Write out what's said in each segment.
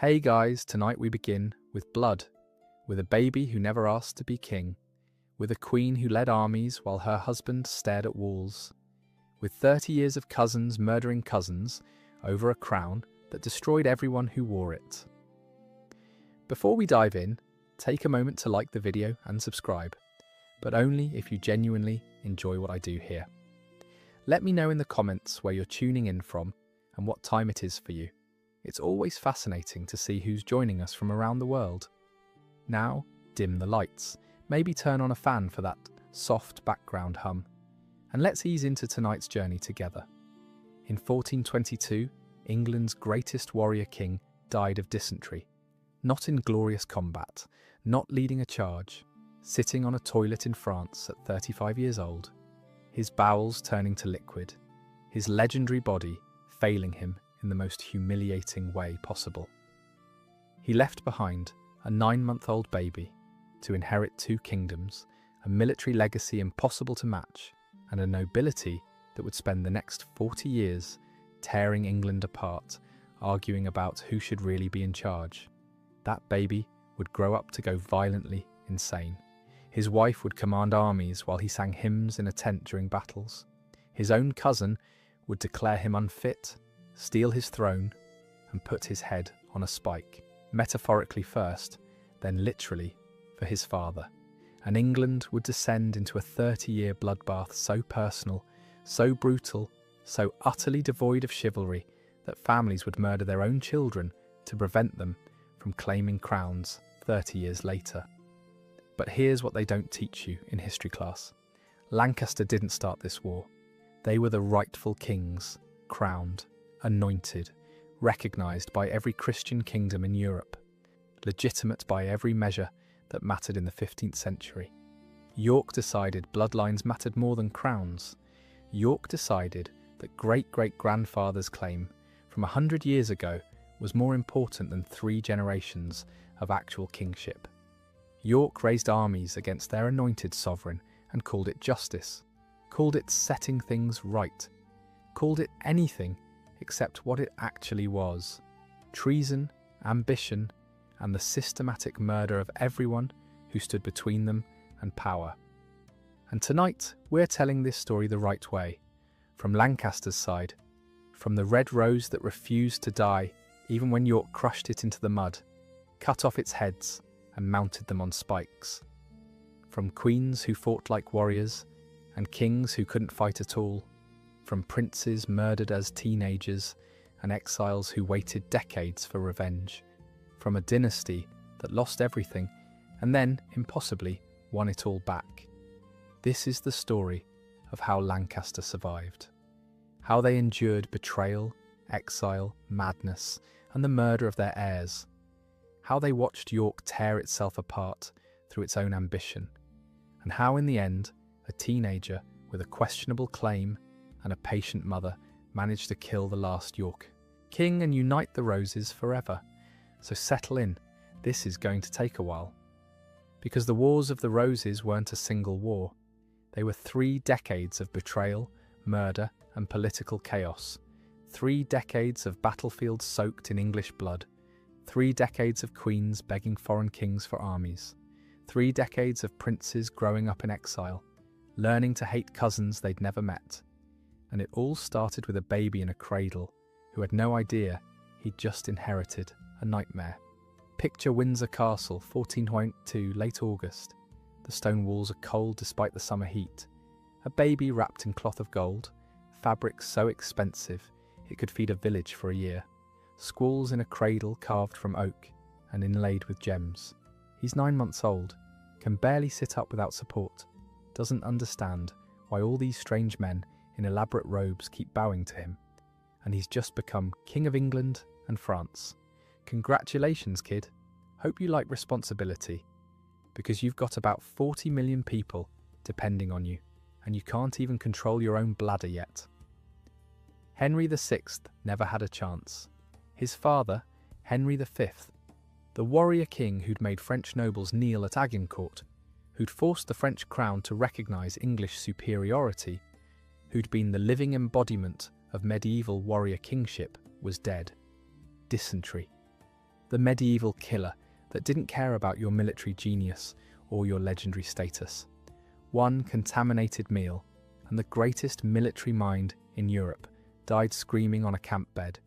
Hey guys, tonight we begin with blood, with a baby who never asked to be king, with a queen who led armies while her husband stared at walls, with 30 years of cousins murdering cousins over a crown that destroyed everyone who wore it. Before we dive in, take a moment to like the video and subscribe, but only if you genuinely enjoy what I do here. Let me know in the comments where you're tuning in from and what time it is for you. It's always fascinating to see who's joining us from around the world. Now, dim the lights, maybe turn on a fan for that soft background hum, and let's ease into tonight's journey together. In 1422, England's greatest warrior king died of dysentery, not in glorious combat, not leading a charge, sitting on a toilet in France at 35 years old, his bowels turning to liquid, his legendary body failing him in the most humiliating way possible. He left behind a 9-month-old baby to inherit 2 kingdoms, a military legacy impossible to match, and a nobility that would spend the next 40 years tearing England apart, arguing about who should really be in charge. That baby would grow up to go violently insane. His wife would command armies while he sang hymns in a tent during battles. His own cousin would declare him unfit, steal his throne, and put his head on a spike, metaphorically first, then literally for his father. And England would descend into a 30-year bloodbath so personal, so brutal, so utterly devoid of chivalry that families would murder their own children to prevent them from claiming crowns 30 years later. But here's what they don't teach you in history class. Lancaster didn't start this war. They were the rightful kings, crowned, anointed, recognised by every Christian kingdom in Europe, legitimate by every measure that mattered in the 15th century. York decided bloodlines mattered more than crowns. York decided that great-great-grandfather's claim from 100 years ago was more important than 3 generations of actual kingship. York raised armies against their anointed sovereign and called it justice, called it setting things right, called it anything except what it actually was: treason, ambition, and the systematic murder of everyone who stood between them and power. And tonight, we're telling this story the right way, from Lancaster's side, from the red rose that refused to die even when York crushed it into the mud, cut off its heads, and mounted them on spikes. From queens who fought like warriors, and kings who couldn't fight at all, from princes murdered as teenagers, and exiles who waited decades for revenge, from a dynasty that lost everything, and then, impossibly, won it all back. This is the story of how Lancaster survived, how they endured betrayal, exile, madness, and the murder of their heirs, how they watched York tear itself apart through its own ambition, and how in the end, a teenager with a questionable claim and a patient mother managed to kill the last York king and unite the roses forever. So settle in, this is going to take a while. Because the Wars of the Roses weren't a single war. They were 3 decades of betrayal, murder, and political chaos. 3 decades of battlefields soaked in English blood. 3 decades of queens begging foreign kings for armies. 3 decades of princes growing up in exile, learning to hate cousins they'd never met. And it all started with a baby in a cradle who had no idea he'd just inherited a nightmare. Picture Windsor Castle, 1422, late August. The stone walls are cold despite the summer heat. A baby wrapped in cloth of gold, fabric so expensive it could feed a village for a year. Squalls in a cradle carved from oak and inlaid with gems. He's 9 months old, can barely sit up without support, doesn't understand why all these strange men in elaborate robes keep bowing to him, and he's just become King of England and France. Congratulations, kid. Hope you like responsibility, because you've got about 40 million people depending on you, and you can't even control your own bladder yet. Henry VI never had a chance. His father, Henry V, the warrior king who'd made French nobles kneel at Agincourt, who'd forced the French crown to recognise English superiority, who'd been the living embodiment of medieval warrior kingship, was dead. Dysentery. the medieval killer that didn't care about your military genius or your legendary status. One contaminated meal, and the greatest military mind in Europe died screaming on a camp bed,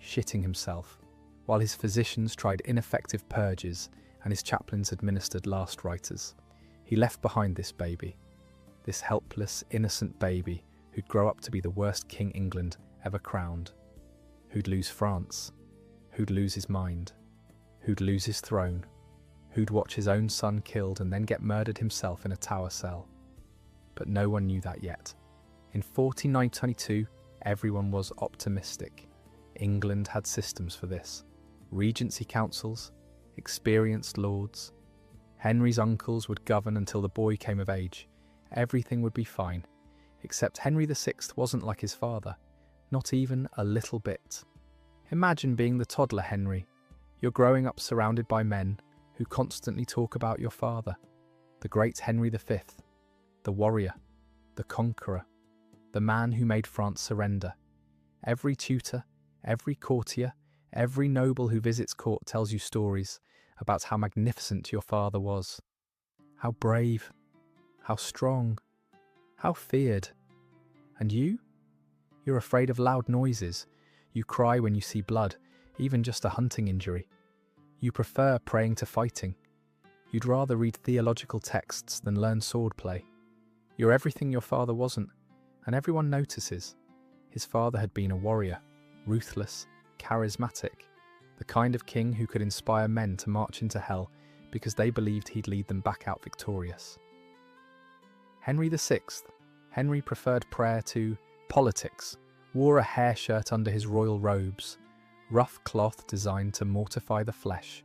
shitting himself, while his physicians tried ineffective purges and his chaplains administered last rites. He left behind this baby, this helpless, innocent baby who'd grow up to be the worst King England ever crowned, who'd lose France, who'd lose his mind, who'd lose his throne, who'd watch his own son killed and then get murdered himself in a tower cell. But no one knew that yet. In 1422, everyone was optimistic. England had systems for this. Regency councils, experienced lords. Henry's uncles would govern until the boy came of age. Everything would be fine. Except Henry VI wasn't like his father, not even a little bit. Imagine being the toddler Henry. You're growing up surrounded by men who constantly talk about your father, the great Henry V, the warrior, the conqueror, the man who made France surrender. Every tutor, every courtier, every noble who visits court tells you stories about how magnificent your father was, how brave, how strong, how feared. And you? You're afraid of loud noises. You cry when you see blood, even just a hunting injury. You prefer praying to fighting. You'd rather read theological texts than learn swordplay. You're everything your father wasn't, and everyone notices. His father had been a warrior, ruthless, charismatic, the kind of king who could inspire men to march into hell because they believed he'd lead them back out victorious. Henry VI, Henry preferred prayer to politics, wore a hair shirt under his royal robes, rough cloth designed to mortify the flesh,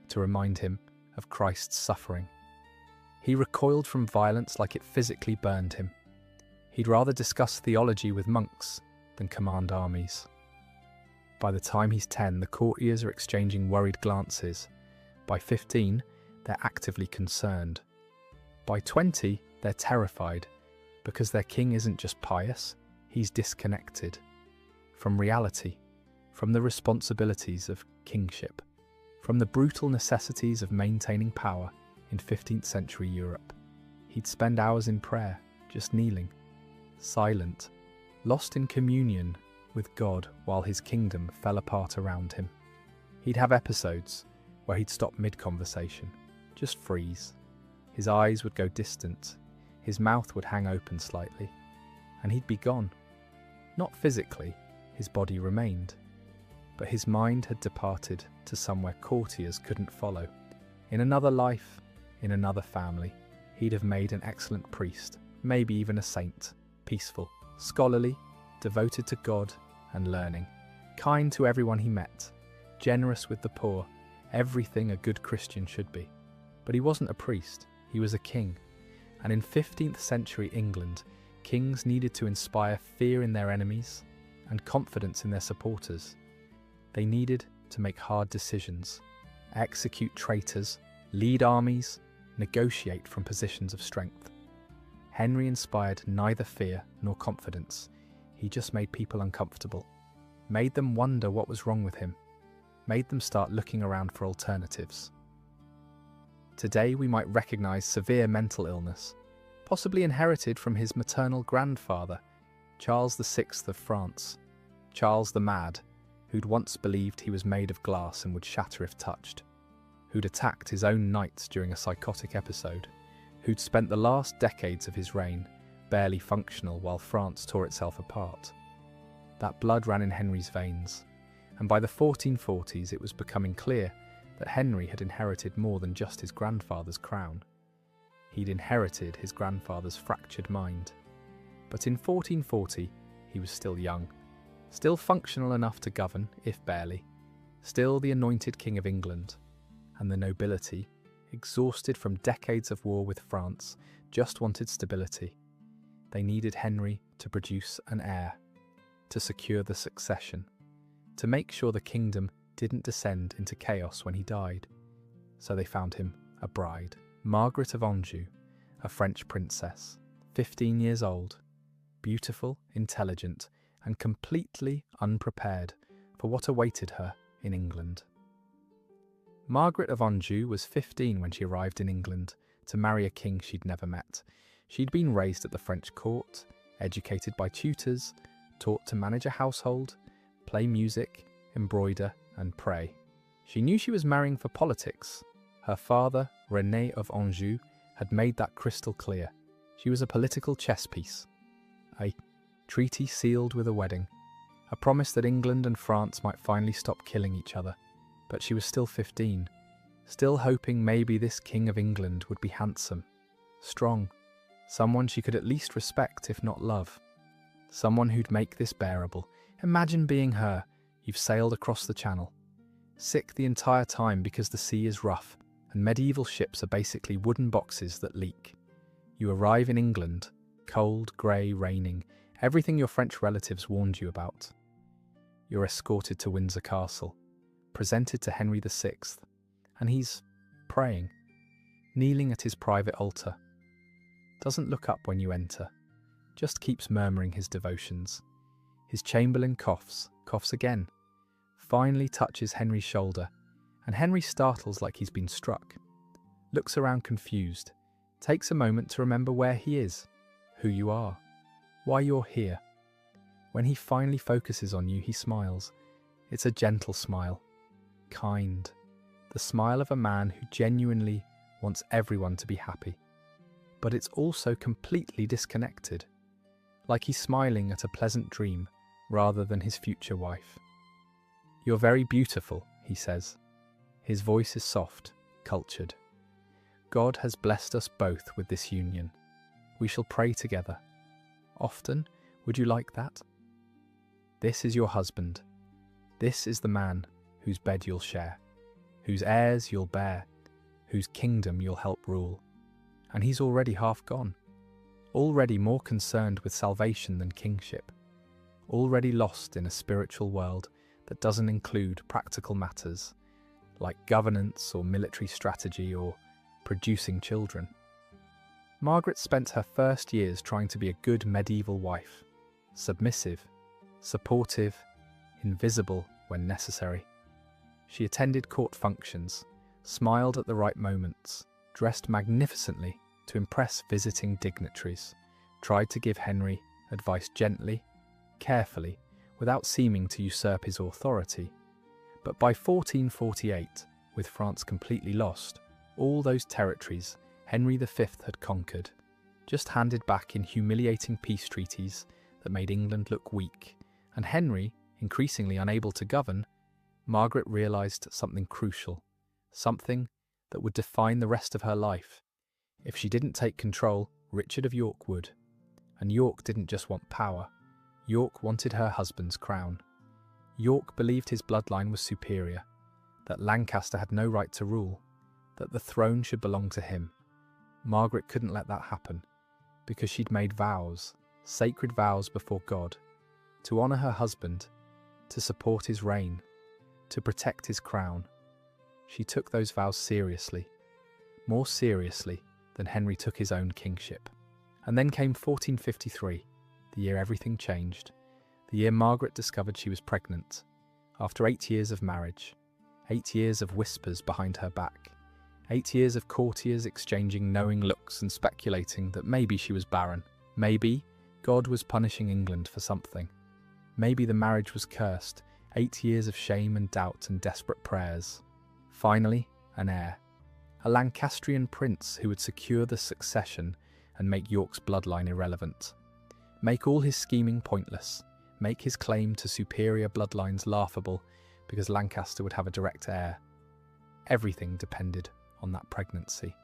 to remind him of Christ's suffering. He recoiled from violence like it physically burned him. He'd rather discuss theology with monks than command armies. By the time he's 10, the courtiers are exchanging worried glances. By 15, they're actively concerned. By 20, they're terrified, because their king isn't just pious, he's disconnected from reality, from the responsibilities of kingship, from the brutal necessities of maintaining power in 15th century Europe. He'd spend hours in prayer, just kneeling, silent, lost in communion with God while his kingdom fell apart around him. He'd have episodes where he'd stop mid-conversation, just freeze. His eyes would go distant, his mouth would hang open slightly, and he'd be gone. Not physically, his body remained, but his mind had departed to somewhere courtiers couldn't follow. In another life, in another family, he'd have made an excellent priest, maybe even a saint, peaceful, scholarly, devoted to God and learning, kind to everyone he met, generous with the poor, everything a good Christian should be. But he wasn't a priest, he was a king. And in 15th century England, kings needed to inspire fear in their enemies and confidence in their supporters. They needed to make hard decisions, execute traitors, lead armies, negotiate from positions of strength. Henry inspired neither fear nor confidence. He just made people uncomfortable, made them wonder what was wrong with him, made them start looking around for alternatives. Today we might recognize severe mental illness, possibly inherited from his maternal grandfather, Charles VI of France, Charles the Mad, who'd once believed he was made of glass and would shatter if touched, who'd attacked his own knights during a psychotic episode, who'd spent the last decades of his reign barely functional while France tore itself apart. That blood ran in Henry's veins, and by the 1440s it was becoming clear that Henry had inherited more than just his grandfather's crown. He'd inherited his grandfather's fractured mind. But in 1440, he was still young, still functional enough to govern, if barely, still the anointed king of England, and the nobility, exhausted from decades of war with France, just wanted stability. They needed Henry to produce an heir, to secure the succession, to make sure the kingdom didn't descend into chaos when he died. So they found him a bride, Margaret of Anjou, a French princess, 15 years old, beautiful, intelligent, and completely unprepared for what awaited her in England. Margaret of Anjou was 15 when she arrived in England to marry a king she'd never met. She'd been raised at the French court, educated by tutors, taught to manage a household, play music, embroider, and pray. She knew she was marrying for politics. Her father, René of Anjou, had made that crystal clear. She was a political chess piece. A treaty sealed with a wedding. A promise that England and France might finally stop killing each other. But she was still 15, still hoping maybe this King of England would be handsome, strong, someone she could at least respect if not love. Someone who'd make this bearable. Imagine being her. You've sailed across the channel. Sick the entire time because the sea is rough and medieval ships are basically wooden boxes that leak. You arrive in England, cold, grey, raining, everything your French relatives warned you about. You're escorted to Windsor Castle, presented to Henry VI, and he's praying, kneeling at his private altar. Doesn't look up when you enter, just keeps murmuring his devotions. His chamberlain coughs again, finally touches Henry's shoulder, and Henry startles like he's been struck. Looks around confused, takes a moment to remember where he is, who you are, why you're here. When he finally focuses on you, he smiles. It's a gentle smile, kind, the smile of a man who genuinely wants everyone to be happy. But it's also completely disconnected, like he's smiling at a pleasant dream rather than his future wife. "You're very beautiful," he says. His voice is soft, cultured. "God has blessed us both with this union. We shall pray together. Often, would you like that? This is your husband. This is the man whose bed you'll share, whose heirs you'll bear, whose kingdom you'll help rule." And he's already half gone, already more concerned with salvation than kingship, already lost in a spiritual world that doesn't include practical matters like governance or military strategy or producing children. Margaret spent her first years trying to be a good medieval wife, submissive, supportive, invisible when necessary. She attended court functions, smiled at the right moments, dressed magnificently to impress visiting dignitaries, tried to give Henry advice gently, carefully, without seeming to usurp his authority. But by 1448, with France completely lost, all those territories Henry V had conquered, just handed back in humiliating peace treaties that made England look weak, and Henry, increasingly unable to govern, Margaret realised something crucial, something that would define the rest of her life. If she didn't take control, Richard of York would. And York didn't just want power. York wanted her husband's crown. York believed his bloodline was superior, that Lancaster had no right to rule, that the throne should belong to him. Margaret couldn't let that happen, because she'd made vows, sacred vows before God, to honour her husband, to support his reign, to protect his crown. She took those vows seriously, more seriously than Henry took his own kingship. And then came 1453, the year everything changed, the year Margaret discovered she was pregnant, after 8 years of marriage, 8 years of whispers behind her back, 8 years of courtiers exchanging knowing looks and speculating that maybe she was barren, maybe God was punishing England for something, maybe the marriage was cursed, 8 years of shame and doubt and desperate prayers. Finally, an heir, a Lancastrian prince who would secure the succession and make York's bloodline irrelevant, make all his scheming pointless, make his claim to superior bloodlines laughable because Lancaster would have a direct heir. Everything depended on that pregnancy.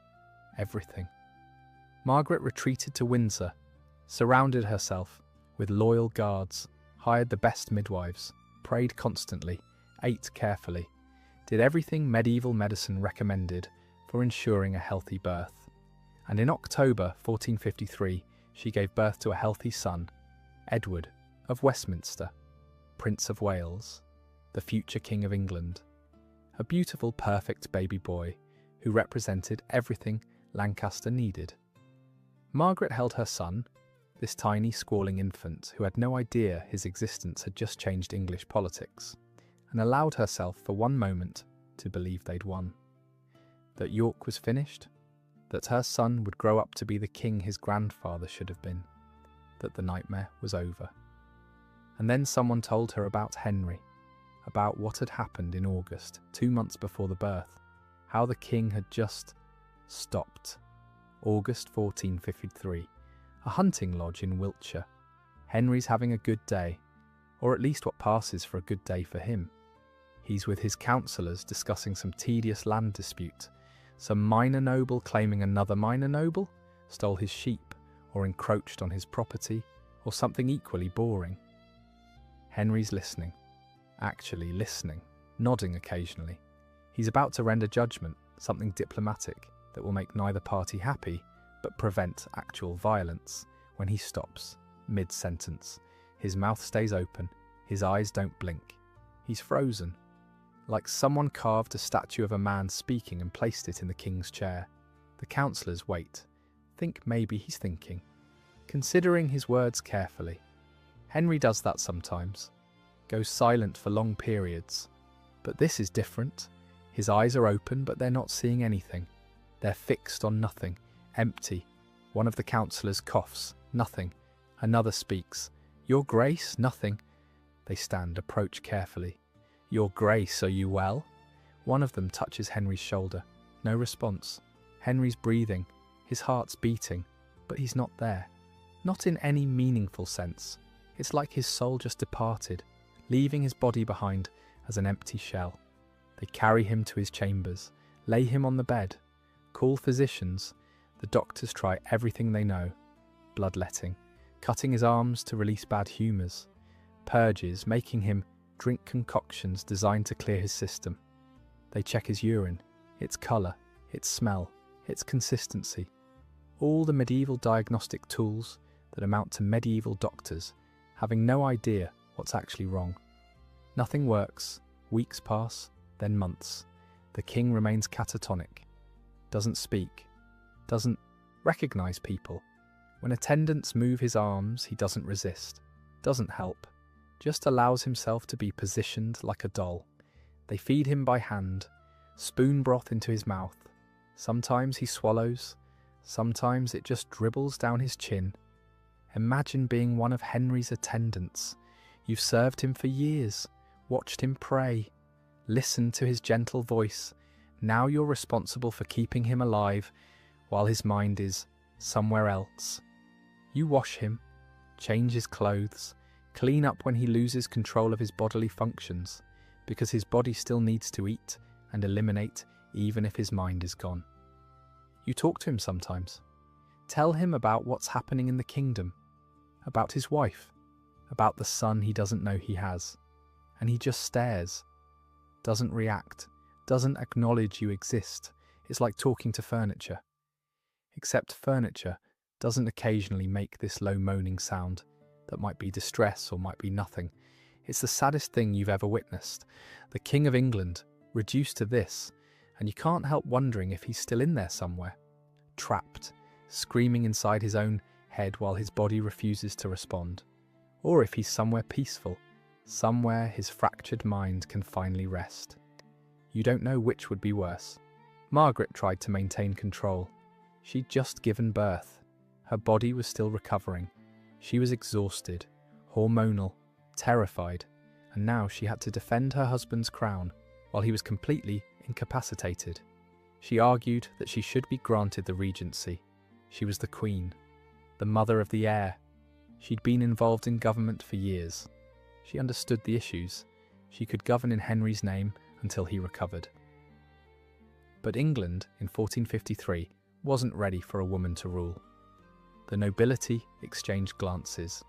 Everything. Margaret retreated to Windsor, surrounded herself with loyal guards, hired the best midwives, prayed constantly, ate carefully, did everything medieval medicine recommended for ensuring a healthy birth. And in October 1453, she gave birth to a healthy son, Edward of Westminster, Prince of Wales, the future King of England. A beautiful, perfect baby boy who represented everything Lancaster needed. Margaret held her son, this tiny, squalling infant who had no idea his existence had just changed English politics, and allowed herself for one moment to believe they'd won. That York was finished, that her son would grow up to be the king his grandfather should have been, that the nightmare was over. And then someone told her about Henry, about what had happened in August, 2 months before the birth, how the king had just stopped. August 1453, a hunting lodge in Wiltshire. Henry's having a good day, or at least what passes for a good day for him. He's with his councillors discussing some tedious land dispute. Some minor noble claiming another minor noble stole his sheep or encroached on his property, or something equally boring. Henry's listening, actually listening, nodding occasionally. He's about to render judgment, something diplomatic that will make neither party happy but prevent actual violence, when he stops, mid-sentence. His mouth stays open, his eyes don't blink. He's frozen, like someone carved a statue of a man speaking and placed it in the king's chair. The councillors wait, think maybe he's thinking, considering his words carefully. Henry does that sometimes, goes silent for long periods. But this is different. His eyes are open, but they're not seeing anything. They're fixed on nothing, empty. One of the councillors coughs, nothing. Another speaks, "Your Grace," nothing. They stand, approach carefully. "Your Grace, are you well?" One of them touches Henry's shoulder. No response. Henry's breathing, his heart's beating, but he's not there. Not in any meaningful sense. It's like his soul just departed, leaving his body behind as an empty shell. They carry him to his chambers, lay him on the bed, call physicians. The doctors try everything they know. Bloodletting, cutting his arms to release bad humours, purges, making him drink concoctions designed to clear his system. They check his urine, its colour, its smell, its consistency. All the medieval diagnostic tools that amount to medieval doctors having no idea what's actually wrong. Nothing works, weeks pass, then months. The king remains catatonic, doesn't speak, doesn't recognise people. When attendants move his arms, he doesn't resist, doesn't help, just allows himself to be positioned like a doll. They feed him by hand, spoon broth into his mouth. Sometimes he swallows, sometimes it just dribbles down his chin. Imagine being one of Henry's attendants. You've served him for years, watched him pray, listened to his gentle voice. Now you're responsible for keeping him alive while his mind is somewhere else. You wash him, change his clothes, clean up when he loses control of his bodily functions, because his body still needs to eat and eliminate even if his mind is gone. You talk to him sometimes. Tell him about what's happening in the kingdom, about his wife, about the son he doesn't know he has. And he just stares, doesn't react, doesn't acknowledge you exist. It's like talking to furniture. Except furniture doesn't occasionally make this low moaning sound that might be distress or might be nothing. It's the saddest thing you've ever witnessed. The King of England, reduced to this, and you can't help wondering if he's still in there somewhere, trapped, screaming inside his own head while his body refuses to respond. Or if he's somewhere peaceful, somewhere his fractured mind can finally rest. You don't know which would be worse. Margaret tried to maintain control. She'd just given birth. Her body was still recovering. She was exhausted, hormonal, terrified, and now she had to defend her husband's crown while he was completely incapacitated. She argued that she should be granted the regency. She was the queen, the mother of the heir. She'd been involved in government for years. She understood the issues. She could govern in Henry's name until he recovered. But England in 1453 wasn't ready for a woman to rule. The nobility exchanged glances,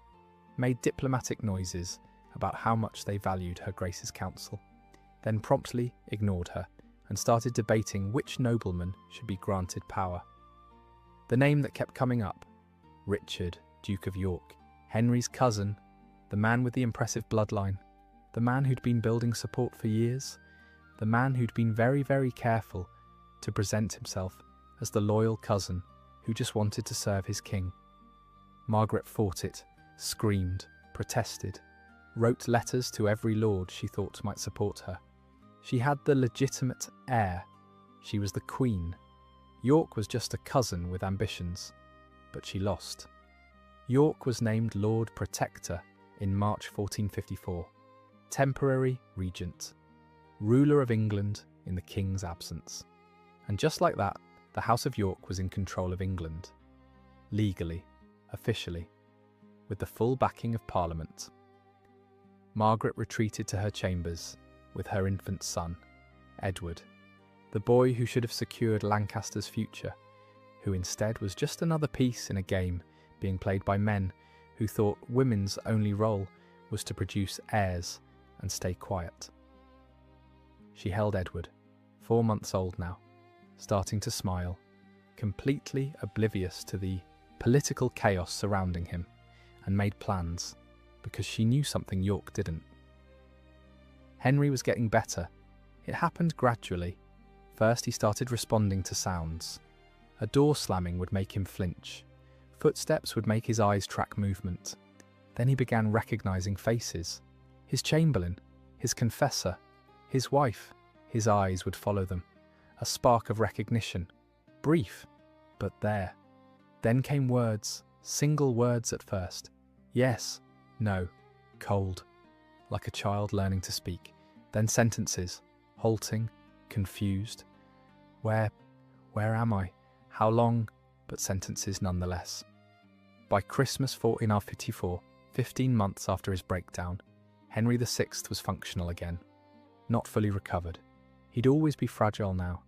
made diplomatic noises about how much they valued Her Grace's counsel, then promptly ignored her and started debating which nobleman should be granted power. The name that kept coming up, Richard, Duke of York, Henry's cousin, the man with the impressive bloodline, the man who'd been building support for years, the man who'd been very, very careful to present himself as the loyal cousin who just wanted to serve his king. Margaret fought it, screamed, protested, wrote letters to every lord she thought might support her. She had the legitimate heir. She was the queen. York was just a cousin with ambitions, but she lost. York was named Lord Protector in March 1454, temporary regent, ruler of England in the king's absence. And just like that, the House of York was in control of England, legally, officially, with the full backing of Parliament. Margaret retreated to her chambers with her infant son, Edward, the boy who should have secured Lancaster's future, who instead was just another piece in a game being played by men who thought women's only role was to produce heirs and stay quiet. She held Edward, 4 months old now, starting to smile, completely oblivious to the political chaos surrounding him, and made plans, because she knew something York didn't. Henry was getting better. It happened gradually. First he started responding to sounds. A door slamming would make him flinch. Footsteps would make his eyes track movement. Then he began recognizing faces. His chamberlain, his confessor, his wife. His eyes would follow them. A spark of recognition. Brief, but there. Then came words, single words at first. Yes, no, cold, like a child learning to speak. Then sentences, halting, confused. Where am I? How long? But sentences nonetheless. By Christmas 1454, 15 months after his breakdown, Henry VI was functional again, not fully recovered. He'd always be fragile now,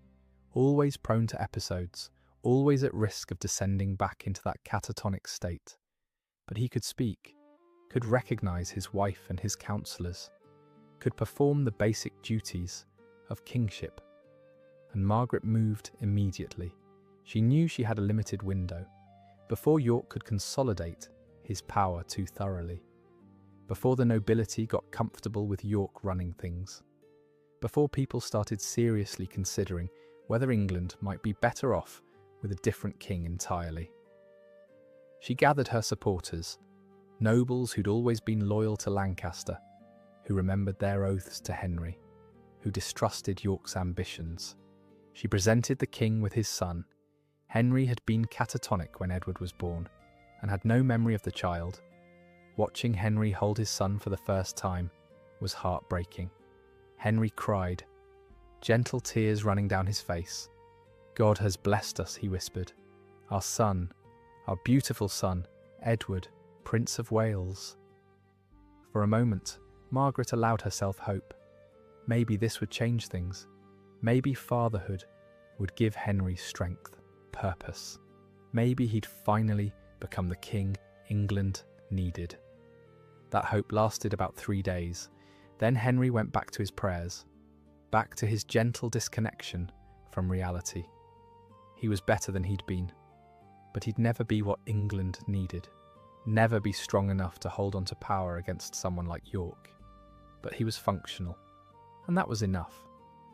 always prone to episodes, always at risk of descending back into that catatonic state. But he could speak, could recognise his wife and his counsellors, could perform the basic duties of kingship. And Margaret moved immediately. She knew she had a limited window, before York could consolidate his power too thoroughly, before the nobility got comfortable with York running things, before people started seriously considering whether England might be better off with a different king entirely. She gathered her supporters, nobles who'd always been loyal to Lancaster, who remembered their oaths to Henry, who distrusted York's ambitions. She presented the king with his son. Henry had been catatonic when Edward was born, and had no memory of the child. Watching Henry hold his son for the first time was heartbreaking. Henry cried, gentle tears running down his face. God has blessed us, he whispered. Our son, our beautiful son, Edward, Prince of Wales. For a moment, Margaret allowed herself hope. Maybe this would change things. Maybe fatherhood would give Henry strength, purpose. Maybe he'd finally become the king England needed. That hope lasted about 3 days. Then Henry went back to his prayers, back to his gentle disconnection from reality. He was better than he'd been, but he'd never be what England needed, never be strong enough to hold on to power against someone like York. But he was functional, and that was enough.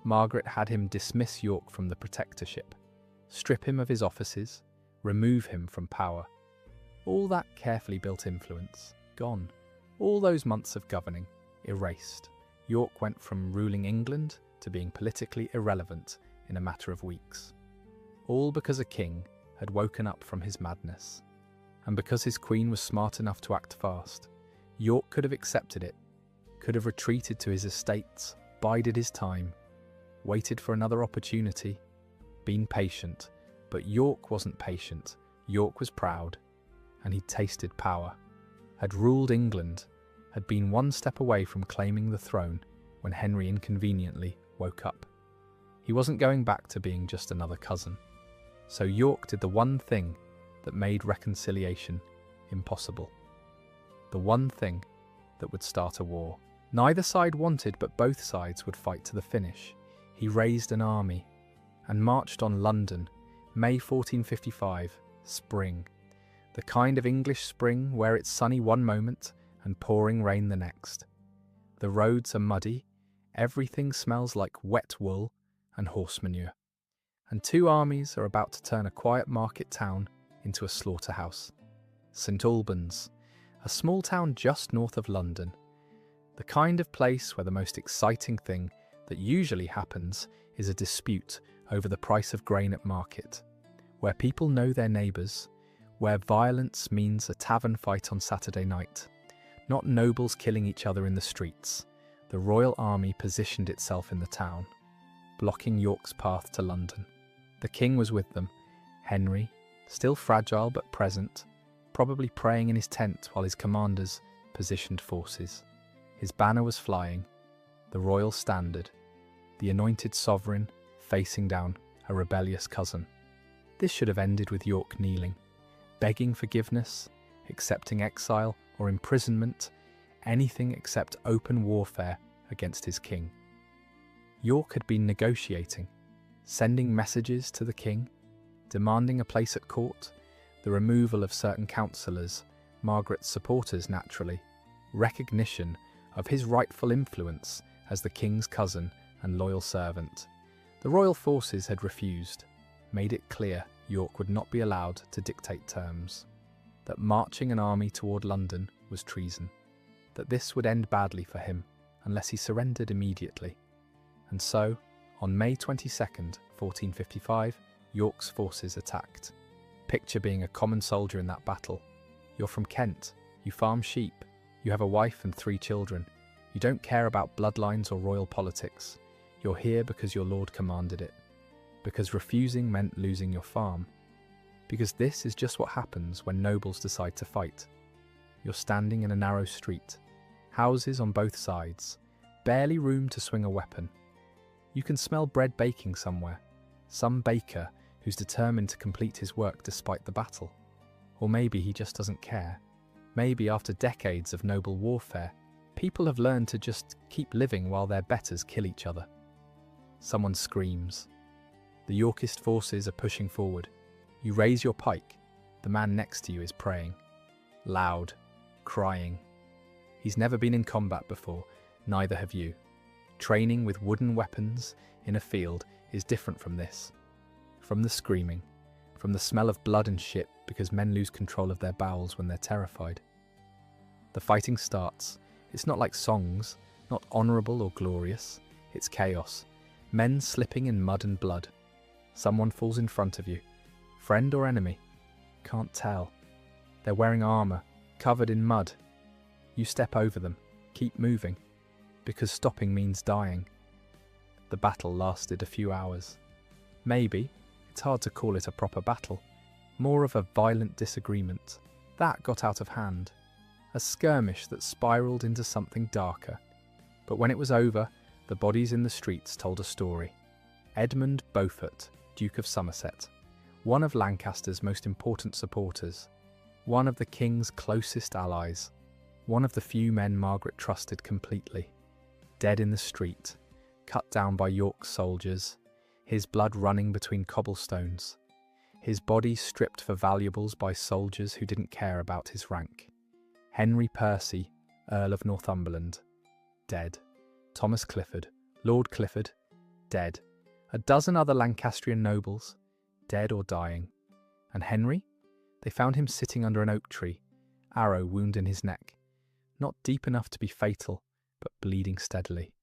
Margaret had him dismiss York from the protectorship, strip him of his offices, remove him from power. All that carefully built influence, gone. All those months of governing, erased. York went from ruling England to being politically irrelevant in a matter of weeks. All because a king had woken up from his madness. And because his queen was smart enough to act fast, York could have accepted it, could have retreated to his estates, bided his time, waited for another opportunity, been patient. But York wasn't patient. York was proud, and he'd tasted power, had ruled England, had been one step away from claiming the throne when Henry inconveniently woke up. He wasn't going back to being just another cousin. So York did the one thing that made reconciliation impossible. The one thing that would start a war. Neither side wanted, but both sides would fight to the finish. He raised an army and marched on London, May 1455, spring. The kind of English spring where it's sunny one moment and pouring rain the next. The roads are muddy, everything smells like wet wool and horse manure. And two armies are about to turn a quiet market town into a slaughterhouse. St Albans, a small town just north of London. The kind of place where the most exciting thing that usually happens is a dispute over the price of grain at market, where people know their neighbours, where violence means a tavern fight on Saturday night, not nobles killing each other in the streets. The royal army positioned itself in the town, blocking York's path to London. The king was with them, Henry, still fragile but present, probably praying in his tent while his commanders positioned forces. His banner was flying, the royal standard, the anointed sovereign facing down a rebellious cousin. This should have ended with York kneeling, begging forgiveness, accepting exile or imprisonment, anything except open warfare against his king. York had been negotiating, sending messages to the king, demanding a place at court, the removal of certain councillors, Margaret's supporters naturally, recognition of his rightful influence as the king's cousin and loyal servant. The royal forces had refused, made it clear York would not be allowed to dictate terms, that marching an army toward London was treason, that this would end badly for him unless he surrendered immediately. And so, on May 22nd, 1455, York's forces attacked. Picture being a common soldier in that battle. You're from Kent, you farm sheep, you have a wife and 3 children, you don't care about bloodlines or royal politics. You're here because your lord commanded it, because refusing meant losing your farm, because this is just what happens when nobles decide to fight. You're standing in a narrow street, houses on both sides, barely room to swing a weapon. You can smell bread baking somewhere, some baker who's determined to complete his work despite the battle. Or maybe he just doesn't care. Maybe after decades of noble warfare, people have learned to just keep living while their betters kill each other. Someone screams. The Yorkist forces are pushing forward. You raise your pike. The man next to you is praying. Loud, crying. He's never been in combat before, neither have you. Training with wooden weapons in a field is different from this. From the screaming, from the smell of blood and shit because men lose control of their bowels when they're terrified. The fighting starts. It's not like songs, not honourable or glorious. It's chaos. Men slipping in mud and blood. Someone falls in front of you. Friend or enemy? Can't tell. They're wearing armour, covered in mud. You step over them, keep moving, because stopping means dying. The battle lasted a few hours. Maybe, it's hard to call it a proper battle, more of a violent disagreement. That got out of hand, a skirmish that spiralled into something darker. But when it was over, the bodies in the streets told a story. Edmund Beaufort, Duke of Somerset, one of Lancaster's most important supporters, one of the king's closest allies, one of the few men Margaret trusted completely, dead in the street, cut down by York's soldiers, his blood running between cobblestones, his body stripped for valuables by soldiers who didn't care about his rank. Henry Percy, Earl of Northumberland, dead. Thomas Clifford, Lord Clifford, dead. A dozen other Lancastrian nobles, dead or dying. And Henry? They found him sitting under an oak tree, arrow wound in his neck. Not deep enough to be fatal, but bleeding steadily.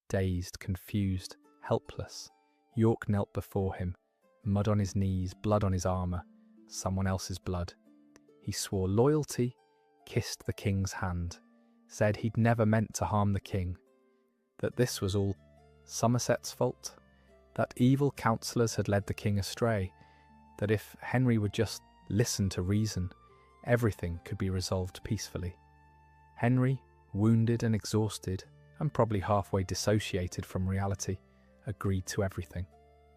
Dazed, confused, helpless, York knelt before him, mud on his knees, blood on his armour, someone else's blood. He swore loyalty, kissed the king's hand, said he'd never meant to harm the king, that this was all Somerset's fault, that evil counsellors had led the king astray, that if Henry would just listen to reason, everything could be resolved peacefully. Henry, wounded and exhausted, and probably halfway dissociated from reality, agreed to everything.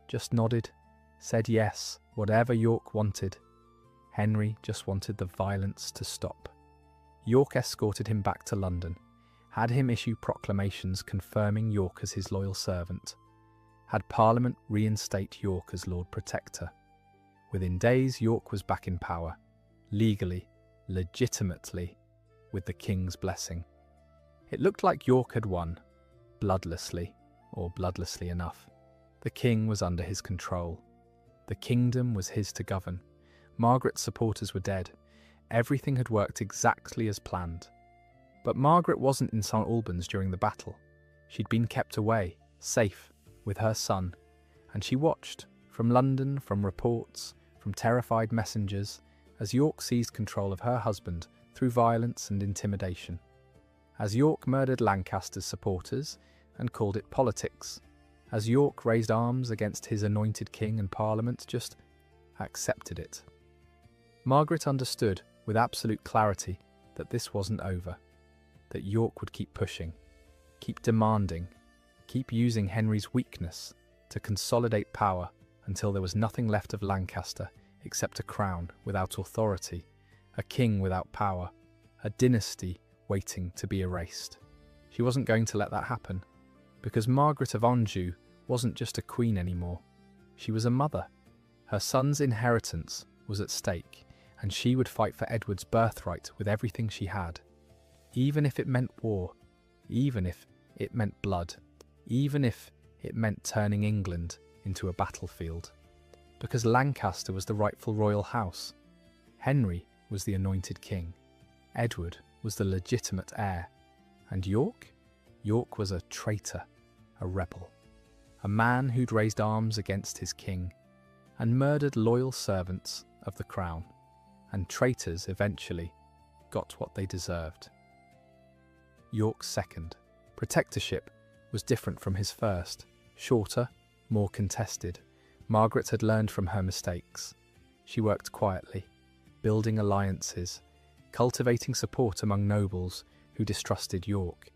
Just nodded, said yes, whatever York wanted. Henry just wanted the violence to stop. York escorted him back to London, had him issue proclamations confirming York as his loyal servant, had Parliament reinstate York as Lord Protector. Within days, York was back in power, legally, legitimately, with the king's blessing. It looked like York had won, bloodlessly, or bloodlessly enough. The king was under his control. The kingdom was his to govern. Margaret's supporters were dead. Everything had worked exactly as planned. But Margaret wasn't in St Albans during the battle. She'd been kept away, safe with her son, and she watched, from London, from reports, from terrified messengers, as York seized control of her husband through violence and intimidation. As York murdered Lancaster's supporters and called it politics. As York raised arms against his anointed king and Parliament just accepted it. Margaret understood with absolute clarity that this wasn't over, that York would keep pushing, keep demanding, keep using Henry's weakness to consolidate power until there was nothing left of Lancaster except a crown without authority, a king without power, a dynasty waiting to be erased. She wasn't going to let that happen, because Margaret of Anjou wasn't just a queen anymore. She was a mother. Her son's inheritance was at stake, and she would fight for Edward's birthright with everything she had. Even if it meant war, even if it meant blood, even if it meant turning England into a battlefield. Because Lancaster was the rightful royal house. Henry was the anointed king. Edward was the legitimate heir. And York? York was a traitor, a rebel, a man who'd raised arms against his king and murdered loyal servants of the crown. And traitors eventually got what they deserved. York's second protectorship was different from his first, shorter, more contested. Margaret had learned from her mistakes. She worked quietly, building alliances, cultivating support among nobles who distrusted York,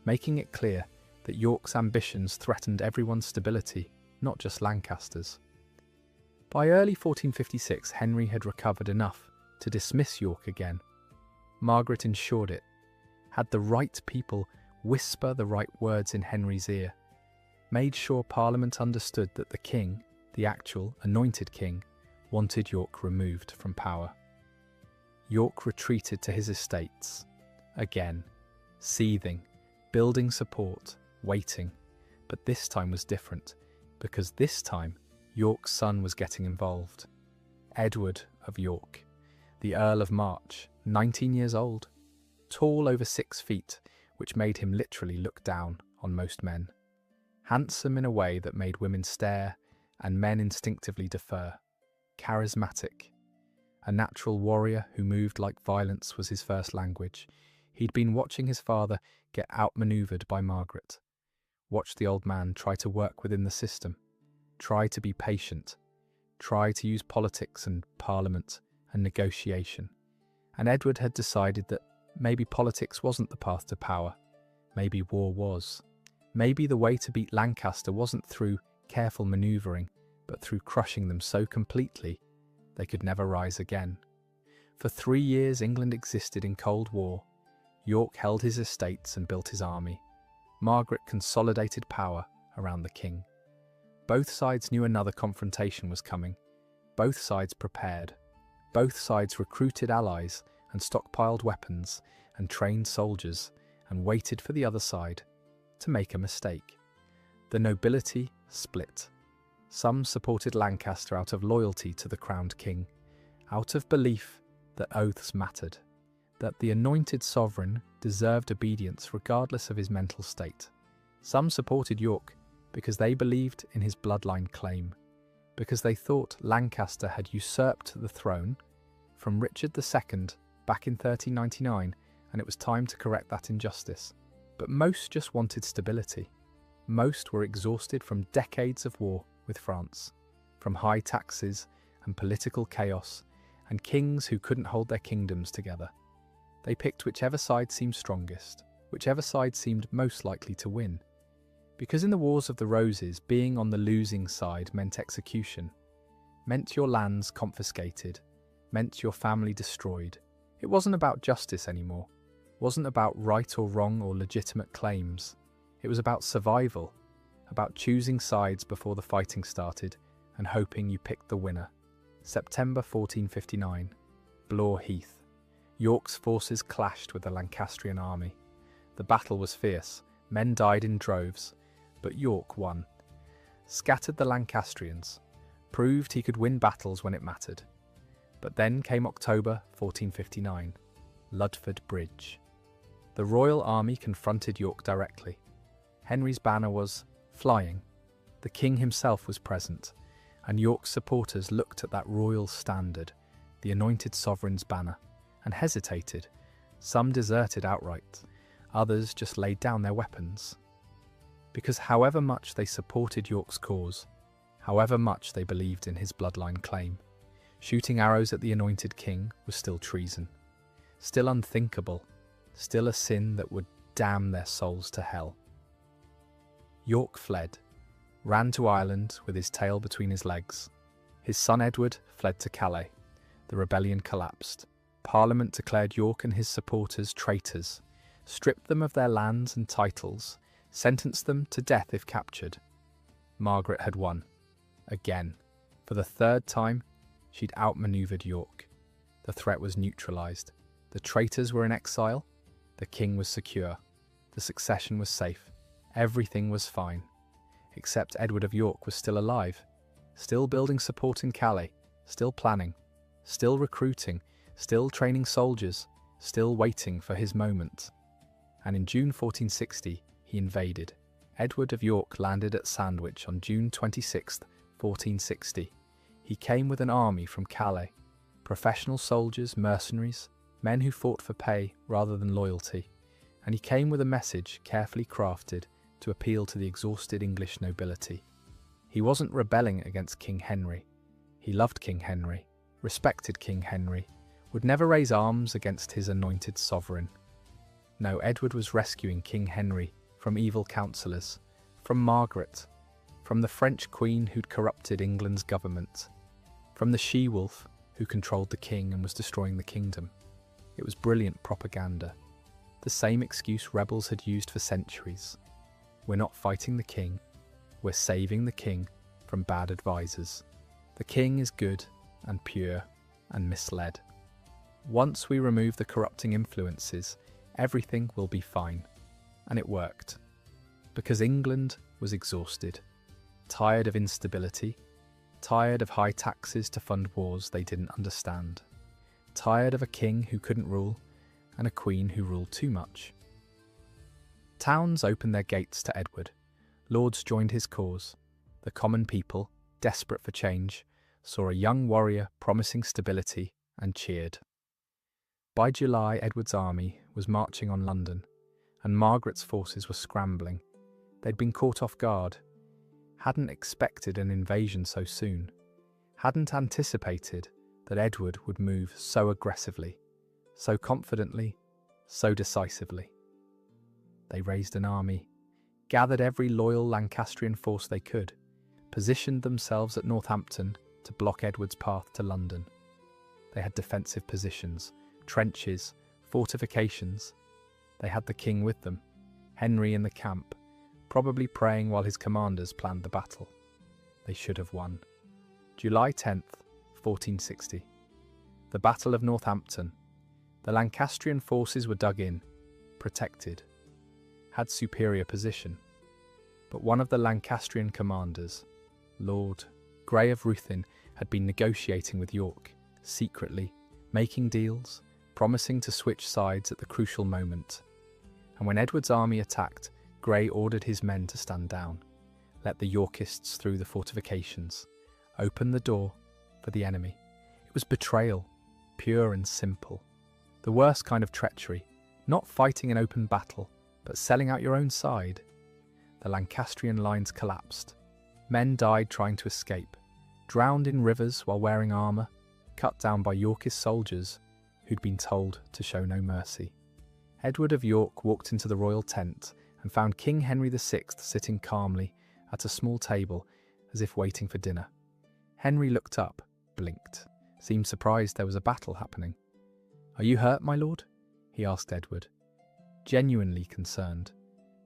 making it clear that York's ambitions threatened everyone's stability, not just Lancaster's. By early 1456, Henry had recovered enough to dismiss York again. Margaret ensured it, had the right people whisper the right words in Henry's ear, made sure Parliament understood that the king, the actual anointed king, wanted York removed from power. York retreated to his estates, again, seething, building support, waiting. But this time was different, because this time York's son was getting involved. Edward of York, the Earl of March, 19 years old, tall over 6 feet, which made him literally look down on most men. Handsome in a way that made women stare and men instinctively defer. Charismatic. A natural warrior who moved like violence was his first language. He'd been watching his father get outmaneuvered by Margaret. Watched the old man try to work within the system, try to be patient, try to use politics and parliament and negotiation. And Edward had decided that maybe politics wasn't the path to power. Maybe war was. Maybe the way to beat Lancaster wasn't through careful manoeuvring, but through crushing them so completely they could never rise again. For 3 years England existed in Cold War. York held his estates and built his army. Margaret consolidated power around the king. Both sides knew another confrontation was coming. Both sides prepared. Both sides recruited allies and stockpiled weapons and trained soldiers and waited for the other side to make a mistake. The nobility split. Some supported Lancaster out of loyalty to the crowned king, out of belief that oaths mattered, that the anointed sovereign deserved obedience regardless of his mental state. Some supported York because they believed in his bloodline claim, because they thought Lancaster had usurped the throne from Richard II back in 1399, and it was time to correct that injustice. But most just wanted stability. Most were exhausted from decades of war with France, from high taxes and political chaos, and kings who couldn't hold their kingdoms together. They picked whichever side seemed strongest, whichever side seemed most likely to win. Because in the Wars of the Roses, being on the losing side meant execution, meant your lands confiscated, meant your family destroyed. It wasn't about justice anymore. It wasn't about right or wrong or legitimate claims. It was about survival, about choosing sides before the fighting started and hoping you picked the winner. September 1459, Blore Heath. York's forces clashed with the Lancastrian army. The battle was fierce, men died in droves, but York won. Scattered the Lancastrians, proved he could win battles when it mattered. But then came October 1459, Ludford Bridge. The royal army confronted York directly. Henry's banner was flying. The king himself was present, and York's supporters looked at that royal standard, the anointed sovereign's banner, and hesitated. Some deserted outright, others just laid down their weapons. Because however much they supported York's cause, however much they believed in his bloodline claim, shooting arrows at the anointed king was still treason, still unthinkable, still a sin that would damn their souls to hell. York fled, ran to Ireland with his tail between his legs. His son Edward fled to Calais. The rebellion collapsed. Parliament declared York and his supporters traitors, stripped them of their lands and titles, sentenced them to death if captured. Margaret had won. Again. For the third time, she'd outmaneuvered York. The threat was neutralised. The traitors were in exile. The king was secure. The succession was safe. Everything was fine. Except Edward of York was still alive, still building support in Calais, still planning, still recruiting, still training soldiers, still waiting for his moment. And in June 1460, he invaded. Edward of York landed at Sandwich on June 26, 1460. He came with an army from Calais, professional soldiers, mercenaries, men who fought for pay rather than loyalty. And he came with a message carefully crafted to appeal to the exhausted English nobility. He wasn't rebelling against King Henry. He loved King Henry, respected King Henry, would never raise arms against his anointed sovereign. No, Edward was rescuing King Henry from evil counsellors, from Margaret, from the French queen who'd corrupted England's government, from the she-wolf who controlled the king and was destroying the kingdom. It was brilliant propaganda, the same excuse rebels had used for centuries. We're not fighting the king, we're saving the king from bad advisors. The king is good and pure and misled. Once we remove the corrupting influences, everything will be fine. And it worked. Because England was exhausted, tired of instability, tired of high taxes to fund wars they didn't understand, tired of a king who couldn't rule and a queen who ruled too much. Towns opened their gates to Edward. Lords joined his cause. The common people, desperate for change, saw a young warrior promising stability and cheered. By July, Edward's army was marching on London, and Margaret's forces were scrambling. They'd been caught off guard, hadn't expected an invasion so soon, hadn't anticipated that Edward would move so aggressively, so confidently, so decisively. They raised an army, gathered every loyal Lancastrian force they could, positioned themselves at Northampton to block Edward's path to London. They had defensive positions, trenches, fortifications. They had the king with them, Henry in the camp, probably praying while his commanders planned the battle. They should have won. July 10th, 1460. The Battle of Northampton. The Lancastrian forces were dug in, protected, had superior position. But one of the Lancastrian commanders, Lord Grey of Ruthin, had been negotiating with York, secretly, making deals, promising to switch sides at the crucial moment. And when Edward's army attacked, Grey ordered his men to stand down, let the Yorkists through the fortifications, open the door for the enemy. It was betrayal, pure and simple. The worst kind of treachery, not fighting an open battle, but selling out your own side. The Lancastrian lines collapsed. Men died trying to escape, drowned in rivers while wearing armour, cut down by Yorkist soldiers who'd been told to show no mercy. Edward of York walked into the royal tent and found King Henry VI sitting calmly at a small table as if waiting for dinner. Henry looked up, blinked, seemed surprised there was a battle happening. "Are you hurt, my lord?" he asked Edward. Genuinely concerned.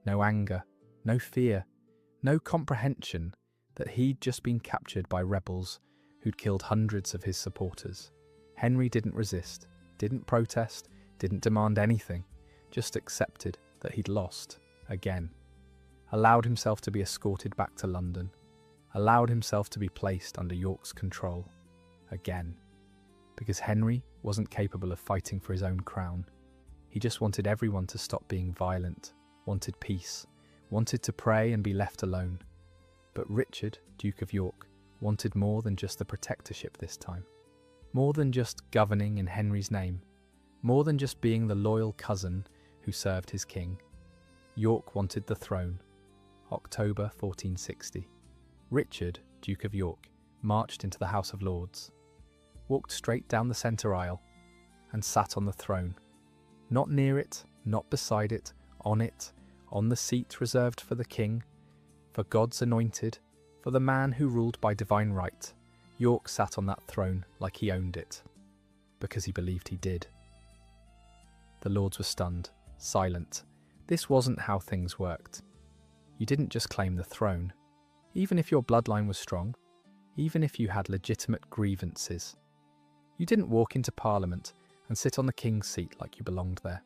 No anger, no fear, no comprehension that he'd just been captured by rebels who'd killed hundreds of his supporters. Henry didn't resist, didn't protest, didn't demand anything, just accepted that he'd lost, again. Allowed himself to be escorted back to London, allowed himself to be placed under York's control, again. Because Henry wasn't capable of fighting for his own crown. He just wanted everyone to stop being violent, wanted peace, wanted to pray and be left alone. But Richard, Duke of York, wanted more than just the protectorship this time. More than just governing in Henry's name. More than just being the loyal cousin who served his king. York wanted the throne. October 1460. Richard, Duke of York, marched into the House of Lords, walked straight down the centre aisle, and sat on the throne. Not near it, not beside it, on the seat reserved for the king, for God's anointed, for the man who ruled by divine right. York sat on that throne like he owned it, because he believed he did. The Lords were stunned, silent. This wasn't how things worked. You didn't just claim the throne, even if your bloodline was strong, even if you had legitimate grievances. You didn't walk into Parliament and sit on the king's seat like you belonged there.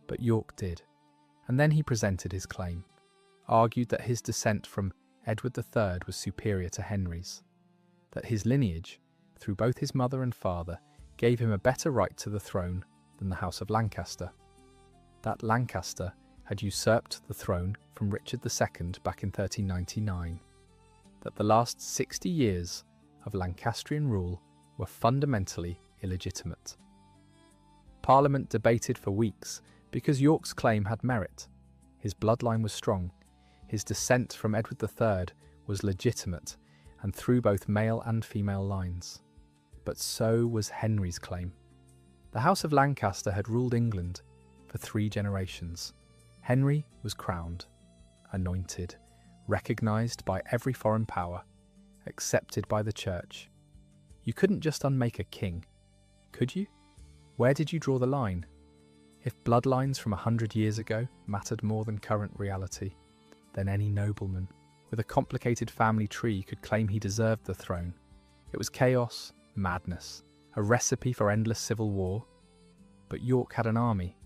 But York did, and then he presented his claim, argued that his descent from Edward III was superior to Henry's, that his lineage, through both his mother and father, gave him a better right to the throne than the House of Lancaster, that Lancaster had usurped the throne from Richard II back in 1399, that the last 60 years of Lancastrian rule were fundamentally illegitimate. Parliament debated for weeks because York's claim had merit. His bloodline was strong, his descent from Edward III was legitimate and through both male and female lines. But so was Henry's claim. The House of Lancaster had ruled England for 3 generations. Henry was crowned, anointed, recognised by every foreign power, accepted by the church. You couldn't just unmake a king, could you? Where did you draw the line? If bloodlines from 100 years ago mattered more than current reality, then any nobleman with a complicated family tree could claim he deserved the throne. It was chaos, madness, a recipe for endless civil war. But York had an army,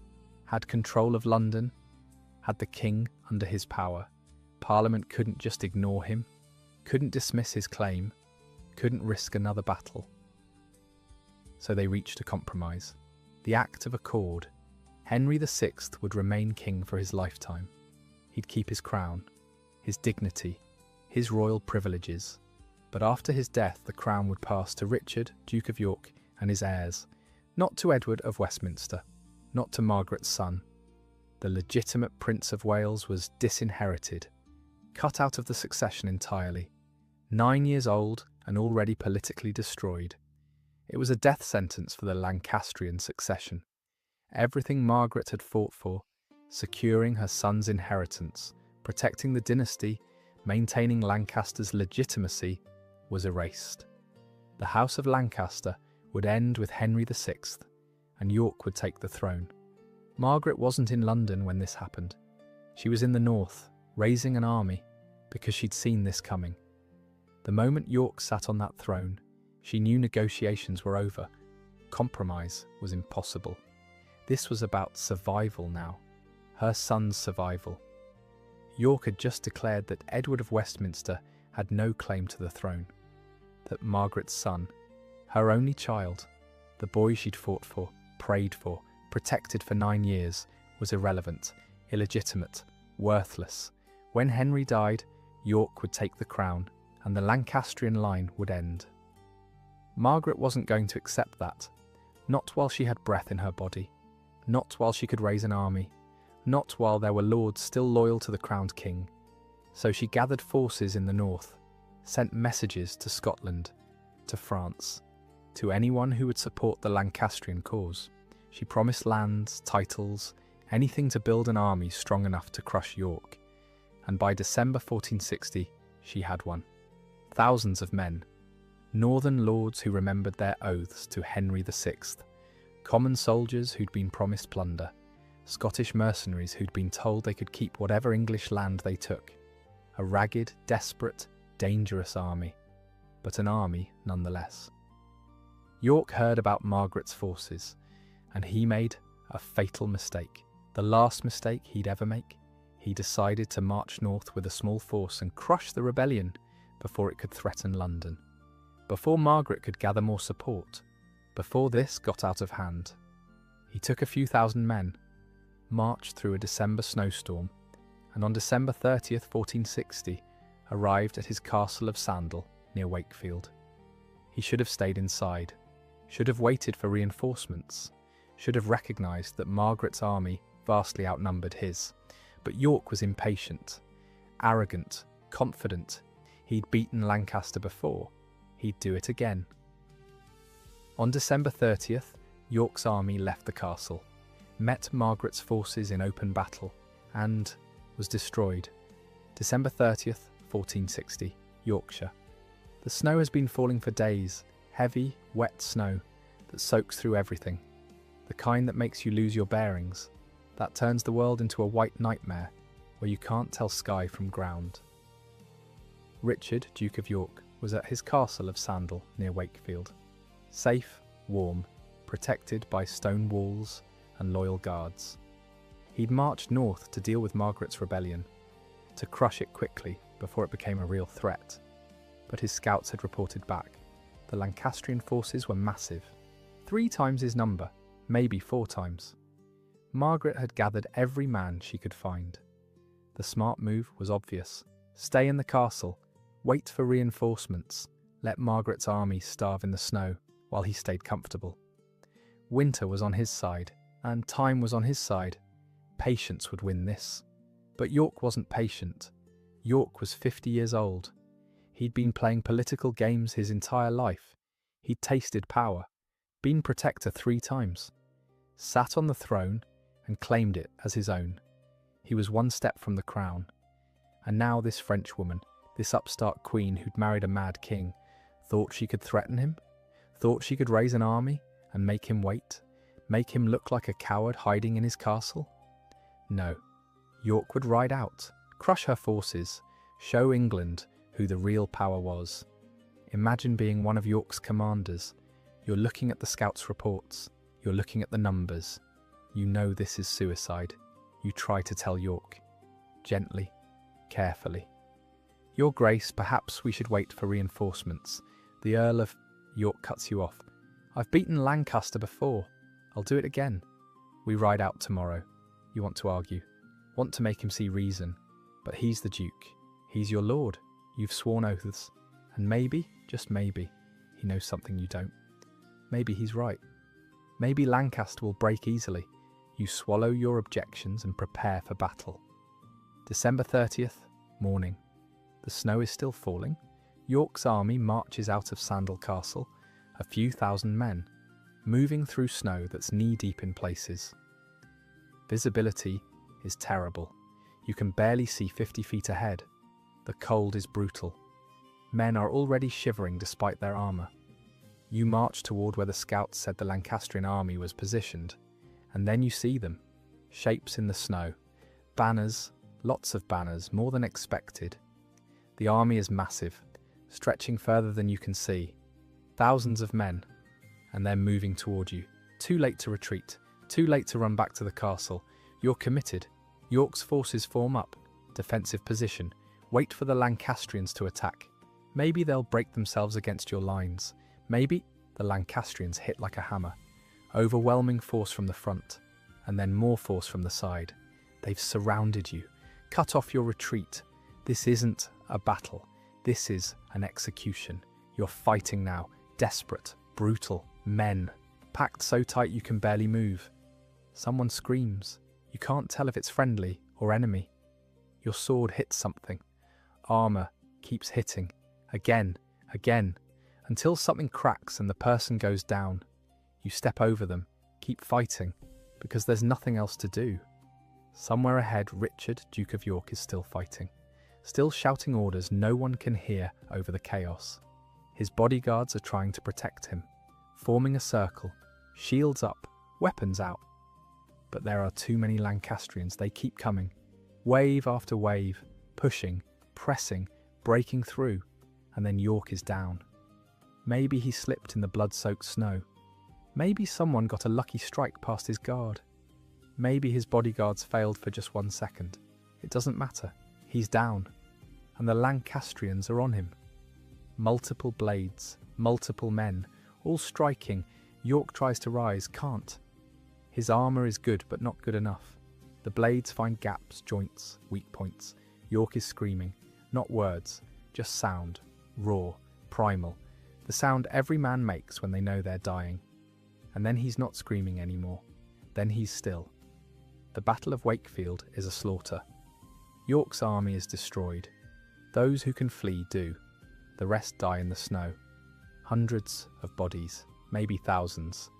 had control of London, had the king under his power. Parliament couldn't just ignore him, couldn't dismiss his claim, couldn't risk another battle. So they reached a compromise. The Act of Accord. Henry VI would remain king for his lifetime. He'd keep his crown, his dignity, his royal privileges. But after his death, the crown would pass to Richard, Duke of York, and his heirs, not to Edward of Westminster, not to Margaret's son. The legitimate Prince of Wales was disinherited, cut out of the succession entirely. 9 years old and already politically destroyed. It was a death sentence for the Lancastrian succession. Everything Margaret had fought for, securing her son's inheritance, protecting the dynasty, maintaining Lancaster's legitimacy, was erased. The House of Lancaster would end with Henry VI, and York would take the throne. Margaret wasn't in London when this happened. She was in the north, raising an army, because she'd seen this coming. The moment York sat on that throne, she knew negotiations were over. Compromise was impossible. This was about survival now, her son's survival. York had just declared that Edward of Westminster had no claim to the throne, that Margaret's son, her only child, the boy she'd fought for, prayed for, protected for 9 years, was irrelevant, illegitimate, worthless. When Henry died, York would take the crown, and the Lancastrian line would end. Margaret wasn't going to accept that, not while she had breath in her body, not while she could raise an army, not while there were lords still loyal to the crowned king. So she gathered forces in the north, sent messages to Scotland, to France, to anyone who would support the Lancastrian cause. She promised lands, titles, anything to build an army strong enough to crush York. And by December 1460, she had one. Thousands of men, northern lords who remembered their oaths to Henry VI, common soldiers who'd been promised plunder, Scottish mercenaries who'd been told they could keep whatever English land they took. A ragged, desperate, dangerous army, but an army nonetheless. York heard about Margaret's forces, and he made a fatal mistake, the last mistake he'd ever make. He decided to march north with a small force and crush the rebellion before it could threaten London, before Margaret could gather more support, before this got out of hand. He took a few thousand men, marched through a December snowstorm, and on December 30th, 1460, arrived at his castle of Sandal near Wakefield. He should have stayed inside, should have waited for reinforcements, should have recognised that Margaret's army vastly outnumbered his. But York was impatient, arrogant, confident. He'd beaten Lancaster before. He'd do it again. On December 30th, York's army left the castle, met Margaret's forces in open battle, and was destroyed. December 30th, 1460, Yorkshire. The snow has been falling for days, heavy, wet snow that soaks through everything, the kind that makes you lose your bearings, that turns the world into a white nightmare where you can't tell sky from ground. Richard, Duke of York, was at his castle of Sandal near Wakefield, safe, warm, protected by stone walls and loyal guards. He'd marched north to deal with Margaret's rebellion, to crush it quickly before it became a real threat. But his scouts had reported back. The Lancastrian forces were massive, 3 times his number, maybe 4 times. Margaret had gathered every man she could find. The smart move was obvious. Stay in the castle, wait for reinforcements, let Margaret's army starve in the snow while he stayed comfortable. Winter was on his side, and time was on his side. Patience would win this. But York wasn't patient. York was 50 years old. He'd been playing political games his entire life. He'd tasted power, been protector 3 times, sat on the throne and claimed it as his own. He was 1 step from the crown. And now this Frenchwoman, this upstart queen who'd married a mad king, thought she could threaten him? Thought she could raise an army and make him wait? Make him look like a coward hiding in his castle? No. York would ride out, crush her forces, show England who the real power was. Imagine being one of York's commanders. You're looking at the scouts' reports. You're looking at the numbers. You know this is suicide. You try to tell York. Gently, carefully. Your Grace, perhaps we should wait for reinforcements. The Earl of... York cuts you off. I've beaten Lancaster before. I'll do it again. We ride out tomorrow. You want to argue. Want to make him see reason. But he's the Duke. He's your lord. You've sworn oaths. And maybe, just maybe, he knows something you don't. Maybe he's right. Maybe Lancaster will break easily. You swallow your objections and prepare for battle. December 30th, morning. The snow is still falling. York's army marches out of Sandal Castle, a few thousand men, moving through snow that's knee-deep in places. Visibility is terrible. You can barely see 50 feet ahead. The cold is brutal. Men are already shivering despite their armour. You march toward where the scouts said the Lancastrian army was positioned, and then you see them. Shapes in the snow. Banners, lots of banners, more than expected. The army is massive, stretching further than you can see. Thousands of men, and they're moving toward you. Too late to retreat, too late to run back to the castle. You're committed. York's forces form up, defensive position, wait for the Lancastrians to attack. Maybe they'll break themselves against your lines. Maybe the Lancastrians hit like a hammer. Overwhelming force from the front, and then more force from the side. They've surrounded you, cut off your retreat. This isn't a battle. This is an execution. You're fighting now, desperate, brutal, men, packed so tight you can barely move. Someone screams. You can't tell if it's friendly or enemy. Your sword hits something. Armour keeps hitting. Again, until something cracks and the person goes down. You step over them, keep fighting, because there's nothing else to do. Somewhere ahead, Richard, Duke of York, is still fighting. Still shouting orders no one can hear over the chaos. His bodyguards are trying to protect him, forming a circle, shields up, weapons out. But there are too many Lancastrians. They keep coming, wave after wave, pushing, pressing, breaking through, and then York is down. Maybe he slipped in the blood-soaked snow. Maybe someone got a lucky strike past his guard. Maybe his bodyguards failed for just 1 second. It doesn't matter. He's down. And the Lancastrians are on him. Multiple blades, multiple men, all striking. York tries to rise, can't. His armour is good, but not good enough. The blades find gaps, joints, weak points. York is screaming, not words, just sound, raw, primal, the sound every man makes when they know they're dying. And then he's not screaming anymore. Then he's still. The Battle of Wakefield is a slaughter. York's army is destroyed. Those who can flee do. The rest die in the snow. Hundreds of bodies, maybe thousands.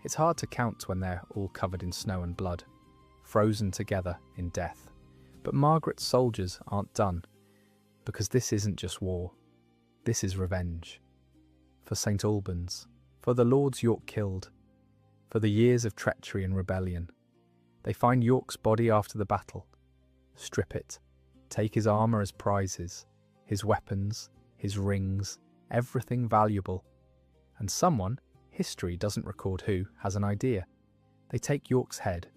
It's hard to count when they're all covered in snow and blood, frozen together in death. But Margaret's soldiers aren't done, because this isn't just war. This is revenge. For St. Albans, for the lords York killed, for the years of treachery and rebellion. They find York's body after the battle, strip it, take his armour as prizes, his weapons, his rings, everything valuable. And someone, history doesn't record who, has an idea. They take York's head,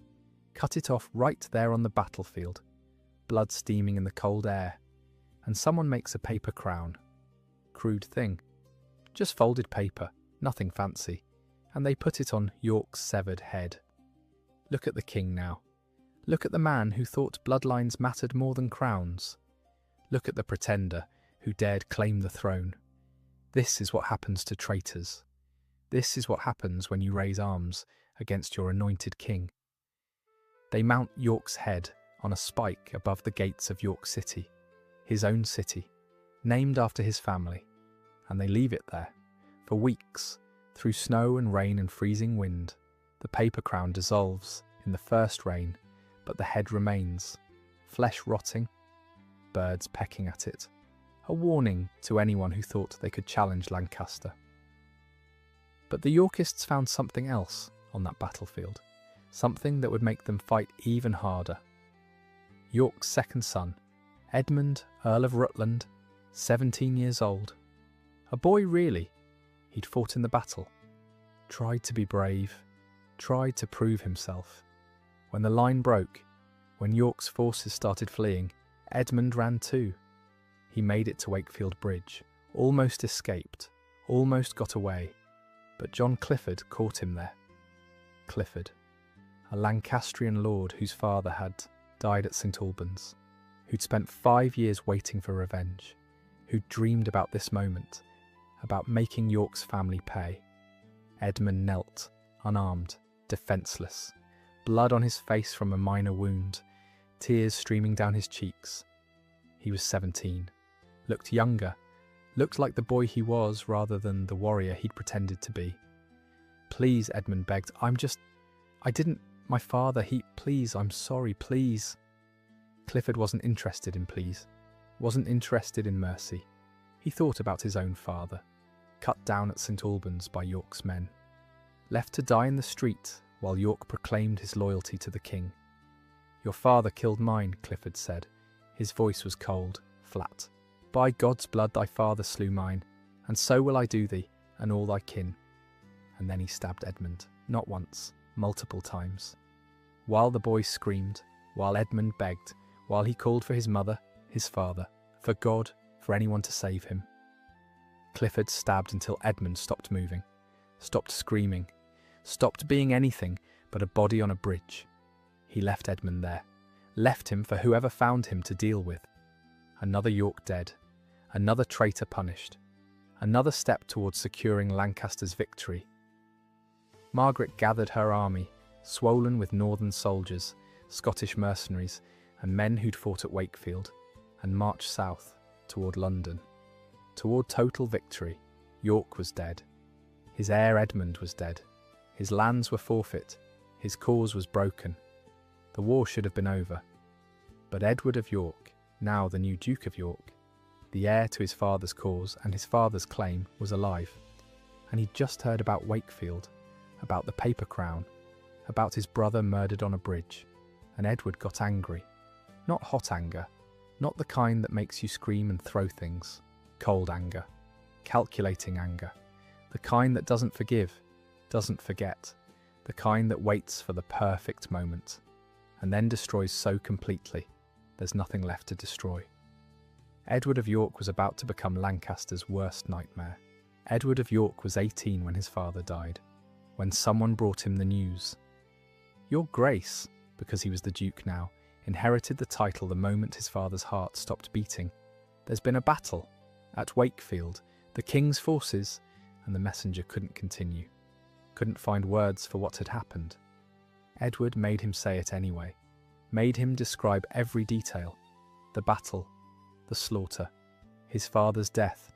cut it off right there on the battlefield, blood steaming in the cold air, and someone makes a paper crown. Crude thing. Just folded paper, nothing fancy, and they put it on York's severed head. Look at the king now. Look at the man who thought bloodlines mattered more than crowns. Look at the pretender who dared claim the throne. This is what happens to traitors. This is what happens when you raise arms against your anointed king. They mount York's head on a spike above the gates of York City, his own city, named after his family, and they leave it there. For weeks, through snow and rain and freezing wind, the paper crown dissolves in the first rain, but the head remains, flesh rotting, birds pecking at it, a warning to anyone who thought they could challenge Lancaster. But the Yorkists found something else on that battlefield, something that would make them fight even harder. York's second son, Edmund, Earl of Rutland, 17 years old. A boy really. He'd fought in the battle, tried to be brave, tried to prove himself. When the line broke, when York's forces started fleeing, Edmund ran too. He made it to Wakefield Bridge, almost escaped, almost got away, but John Clifford caught him there. Clifford, a Lancastrian lord whose father had died at St. Albans, who'd spent 5 years waiting for revenge, who'd dreamed about this moment, about making York's family pay. Edmund knelt, unarmed, defenceless, blood on his face from a minor wound, tears streaming down his cheeks. He was 17, looked younger, looked like the boy he was rather than the warrior he'd pretended to be. Please, Edmund begged, my father, please, I'm sorry, please. Clifford wasn't interested in please, wasn't interested in mercy. He thought about his own father, cut down at St. Albans by York's men, left to die in the street while York proclaimed his loyalty to the king. Your father killed mine, Clifford said. His voice was cold, flat. By God's blood thy father slew mine, and so will I do thee, and all thy kin. And then he stabbed Edmund, not once, multiple times. While the boy screamed, while Edmund begged, while he called for his mother, his father, for God, for anyone to save him. Clifford stabbed until Edmund stopped moving, stopped screaming, stopped being anything but a body on a bridge. He left Edmund there, left him for whoever found him to deal with. Another York dead, another traitor punished, another step towards securing Lancaster's victory. Margaret gathered her army, swollen with northern soldiers, Scottish mercenaries, and men who'd fought at Wakefield, and marched south toward London. Toward total victory. York was dead. His heir Edmund was dead. His lands were forfeit. His cause was broken. The war should have been over. But Edward of York, now the new Duke of York, the heir to his father's cause and his father's claim, was alive. And he'd just heard about Wakefield, about the paper crown, about his brother murdered on a bridge. And Edward got angry. Not hot anger, not the kind that makes you scream and throw things. Cold anger, calculating anger, the kind that doesn't forgive, doesn't forget, the kind that waits for the perfect moment, and then destroys so completely, there's nothing left to destroy. Edward of York was about to become Lancaster's worst nightmare. Edward of York was 18 when his father died, when someone brought him the news. Your Grace, because he was the Duke now, inherited the title the moment his father's heart stopped beating. There's been a battle at Wakefield, the king's forces, and the messenger couldn't continue, couldn't find words for what had happened. Edward made him say it anyway, made him describe every detail, the battle, the slaughter, his father's death,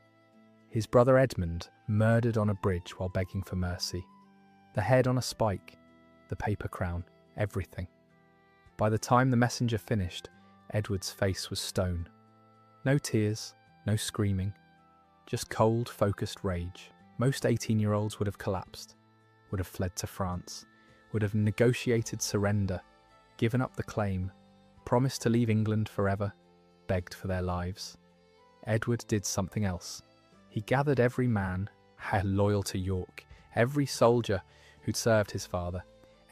his brother Edmund murdered on a bridge while begging for mercy, the head on a spike, the paper crown, everything. By the time the messenger finished, Edward's face was stone. No tears, no screaming, just cold, focused rage. Most 18-year-olds would have collapsed, would have fled to France, would have negotiated surrender, given up the claim, promised to leave England forever, begged for their lives. Edward did something else. He gathered every man loyal to York, every soldier who'd served his father,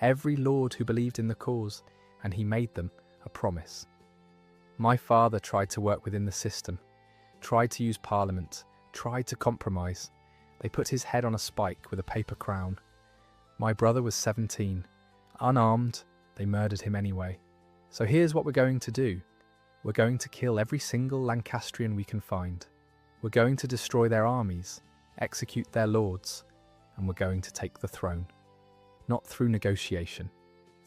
every lord who believed in the cause, and he made them a promise. My father tried to work within the system, tried to use Parliament, tried to compromise. They put his head on a spike with a paper crown. My brother was 17. Unarmed, they murdered him anyway. So here's what we're going to do. We're going to kill every single Lancastrian we can find. We're going to destroy their armies, execute their lords, and we're going to take the throne. Not through negotiation,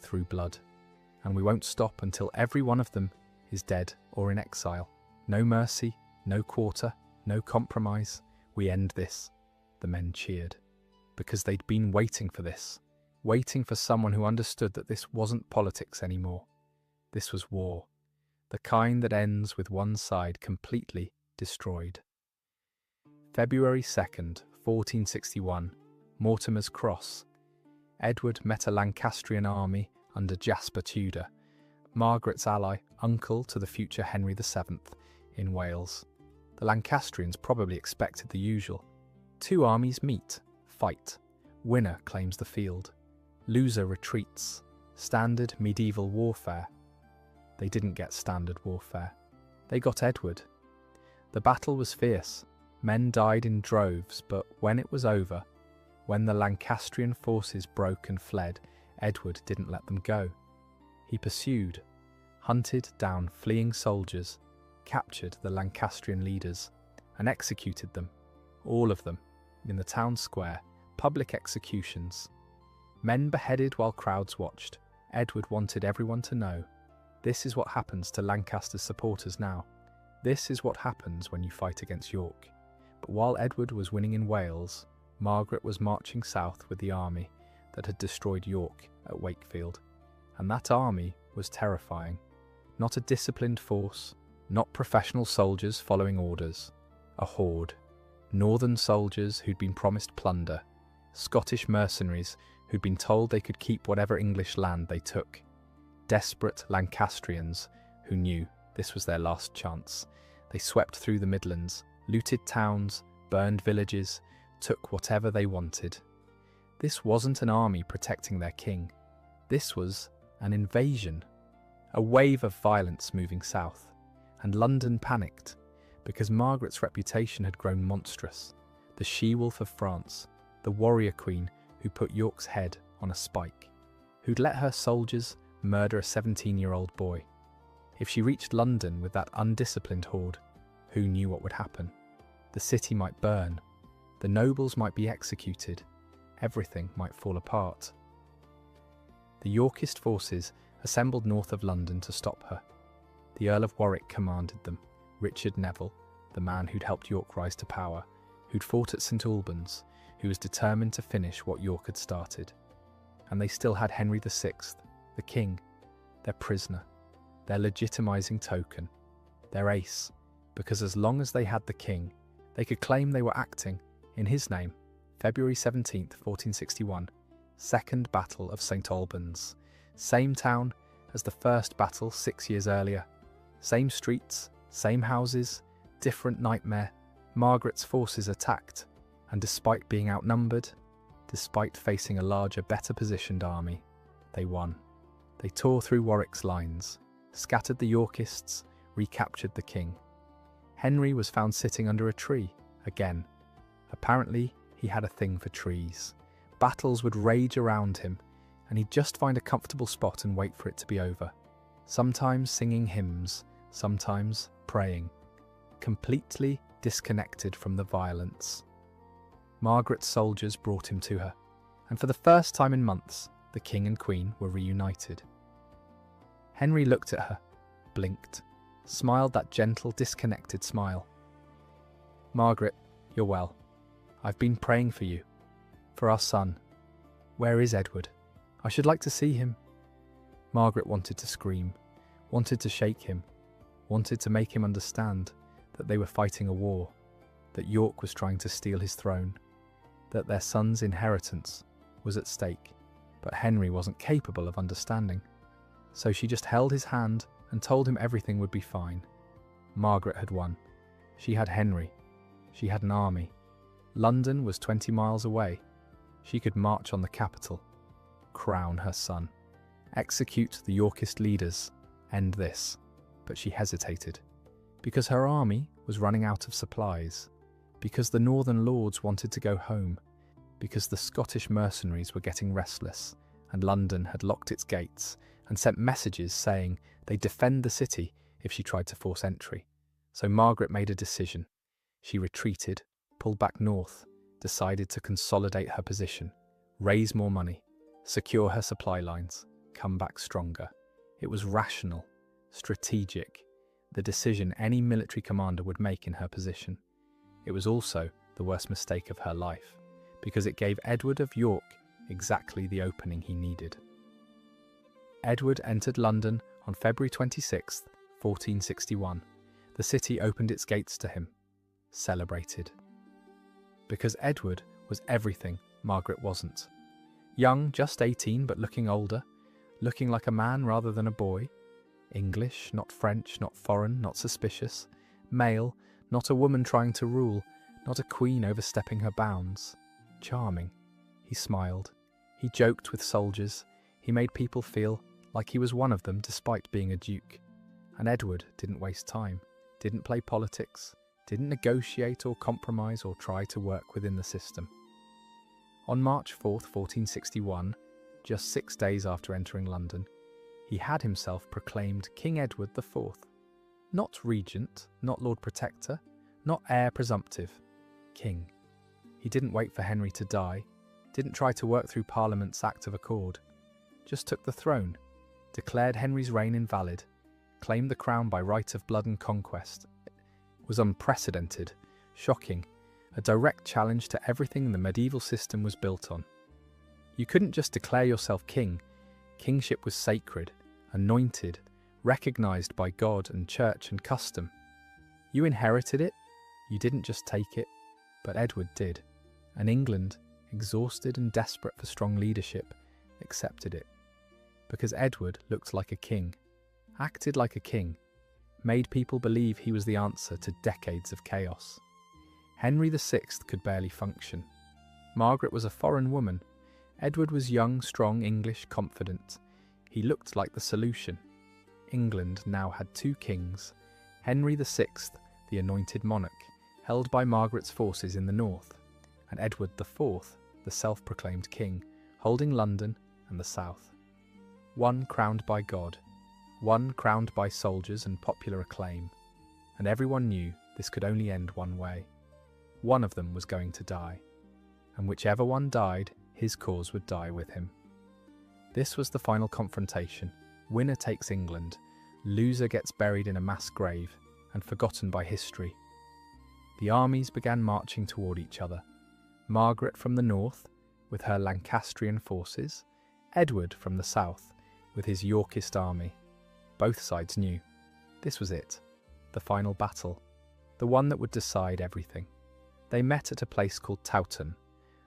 through blood. And we won't stop until every one of them is dead or in exile. No mercy, no quarter, no compromise. We end this. The men cheered, because they'd been waiting for this, waiting for someone who understood that this wasn't politics anymore. This was war, the kind that ends with one side completely destroyed. February 2nd, 1461, Mortimer's Cross. Edward met a Lancastrian army under Jasper Tudor, Margaret's ally, uncle to the future Henry VII, in Wales. The Lancastrians probably expected the usual. Two armies meet, fight. Winner claims the field. Loser retreats. Standard medieval warfare. They didn't get standard warfare. They got Edward. The battle was fierce. Men died in droves, but when it was over, when the Lancastrian forces broke and fled, Edward didn't let them go. He pursued, hunted down fleeing soldiers, captured the Lancastrian leaders, and executed them, all of them, in the town square, public executions. Men beheaded while crowds watched. Edward wanted everyone to know, this is what happens to Lancaster's supporters now. This is what happens when you fight against York. But while Edward was winning in Wales, Margaret was marching south with the army that had destroyed York at Wakefield. And that army was terrifying. Not a disciplined force, not professional soldiers following orders. A horde. Northern soldiers who'd been promised plunder. Scottish mercenaries who'd been told they could keep whatever English land they took. Desperate Lancastrians who knew this was their last chance. They swept through the Midlands, looted towns, burned villages, took whatever they wanted. This wasn't an army protecting their king. This was an invasion. A wave of violence moving south. And London panicked, because Margaret's reputation had grown monstrous. The she-wolf of France, the warrior queen who put York's head on a spike, who'd let her soldiers murder a 17-year-old boy. If she reached London with that undisciplined horde, who knew what would happen? The city might burn. The nobles might be executed. Everything might fall apart. The Yorkist forces assembled north of London to stop her. The Earl of Warwick commanded them, Richard Neville, the man who'd helped York rise to power, who'd fought at St Albans, who was determined to finish what York had started. And they still had Henry VI, the king, their prisoner, their legitimising token, their ace, because as long as they had the king, they could claim they were acting in his name. February 17th, 1461, Second Battle of St Albans. Same town as the first battle 6 years earlier. Same streets, same houses, different nightmare. Margaret's forces attacked, and despite being outnumbered, despite facing a larger, better positioned army, they won. They tore through Warwick's lines, scattered the Yorkists, recaptured the king. Henry was found sitting under a tree, again. Apparently, he had a thing for trees. Battles would rage around him, and he'd just find a comfortable spot and wait for it to be over. Sometimes singing hymns, sometimes praying, completely disconnected from the violence. Margaret's soldiers brought him to her, and for the first time in months, the king and queen were reunited. Henry looked at her, blinked, smiled that gentle, disconnected smile. "Margaret, you're well. I've been praying for you, for our son. Where is Edward? I should like to see him." Margaret wanted to scream, wanted to shake him, wanted to make him understand that they were fighting a war, that York was trying to steal his throne, that their son's inheritance was at stake, but Henry wasn't capable of understanding. So she just held his hand and told him everything would be fine. Margaret had won. She had Henry. She had an army. London was 20 miles away. She could march on the capital, crown her son, execute the Yorkist leaders, end this. But she hesitated, because her army was running out of supplies, because the northern lords wanted to go home, because the Scottish mercenaries were getting restless, and London had locked its gates and sent messages saying they'd defend the city if she tried to force entry. So Margaret made a decision. She retreated, pulled back north, decided to consolidate her position, raise more money, secure her supply lines, come back stronger. It was rational, strategic, the decision any military commander would make in her position. It was also the worst mistake of her life, because it gave Edward of York exactly the opening he needed. Edward entered London on February 26, 1461. The city opened its gates to him, celebrated. Because Edward was everything Margaret wasn't. Young, just 18, but looking older, looking like a man rather than a boy. English, not French, not foreign, not suspicious. Male, not a woman trying to rule, not a queen overstepping her bounds. Charming. He smiled. He joked with soldiers. He made people feel like he was one of them despite being a duke. And Edward didn't waste time, didn't play politics, didn't negotiate or compromise or try to work within the system. On March 4th, 1461, just 6 days after entering London, he had himself proclaimed King Edward IV. Not regent, not Lord Protector, not heir presumptive. King. He didn't wait for Henry to die, didn't try to work through Parliament's Act of Accord, just took the throne, declared Henry's reign invalid, claimed the crown by right of blood and conquest. It was unprecedented, shocking, a direct challenge to everything the medieval system was built on. You couldn't just declare yourself king. Kingship was sacred, anointed, recognised by God and church and custom. You inherited it, you didn't just take it, but Edward did, and England, exhausted and desperate for strong leadership, accepted it. Because Edward looked like a king, acted like a king, made people believe he was the answer to decades of chaos. Henry VI could barely function. Margaret was a foreign woman. Edward was young, strong, English, confident. He looked like the solution. England now had two kings, Henry VI, the anointed monarch, held by Margaret's forces in the north, and Edward IV, the self-proclaimed king, holding London and the south. One crowned by God, one crowned by soldiers and popular acclaim, and everyone knew this could only end one way. One of them was going to die, and whichever one died, his cause would die with him. This was the final confrontation. Winner takes England, loser gets buried in a mass grave and forgotten by history. The armies began marching toward each other. Margaret from the north, with her Lancastrian forces, Edward from the south, with his Yorkist army. Both sides knew. This was it, the final battle, the one that would decide everything. They met at a place called Towton,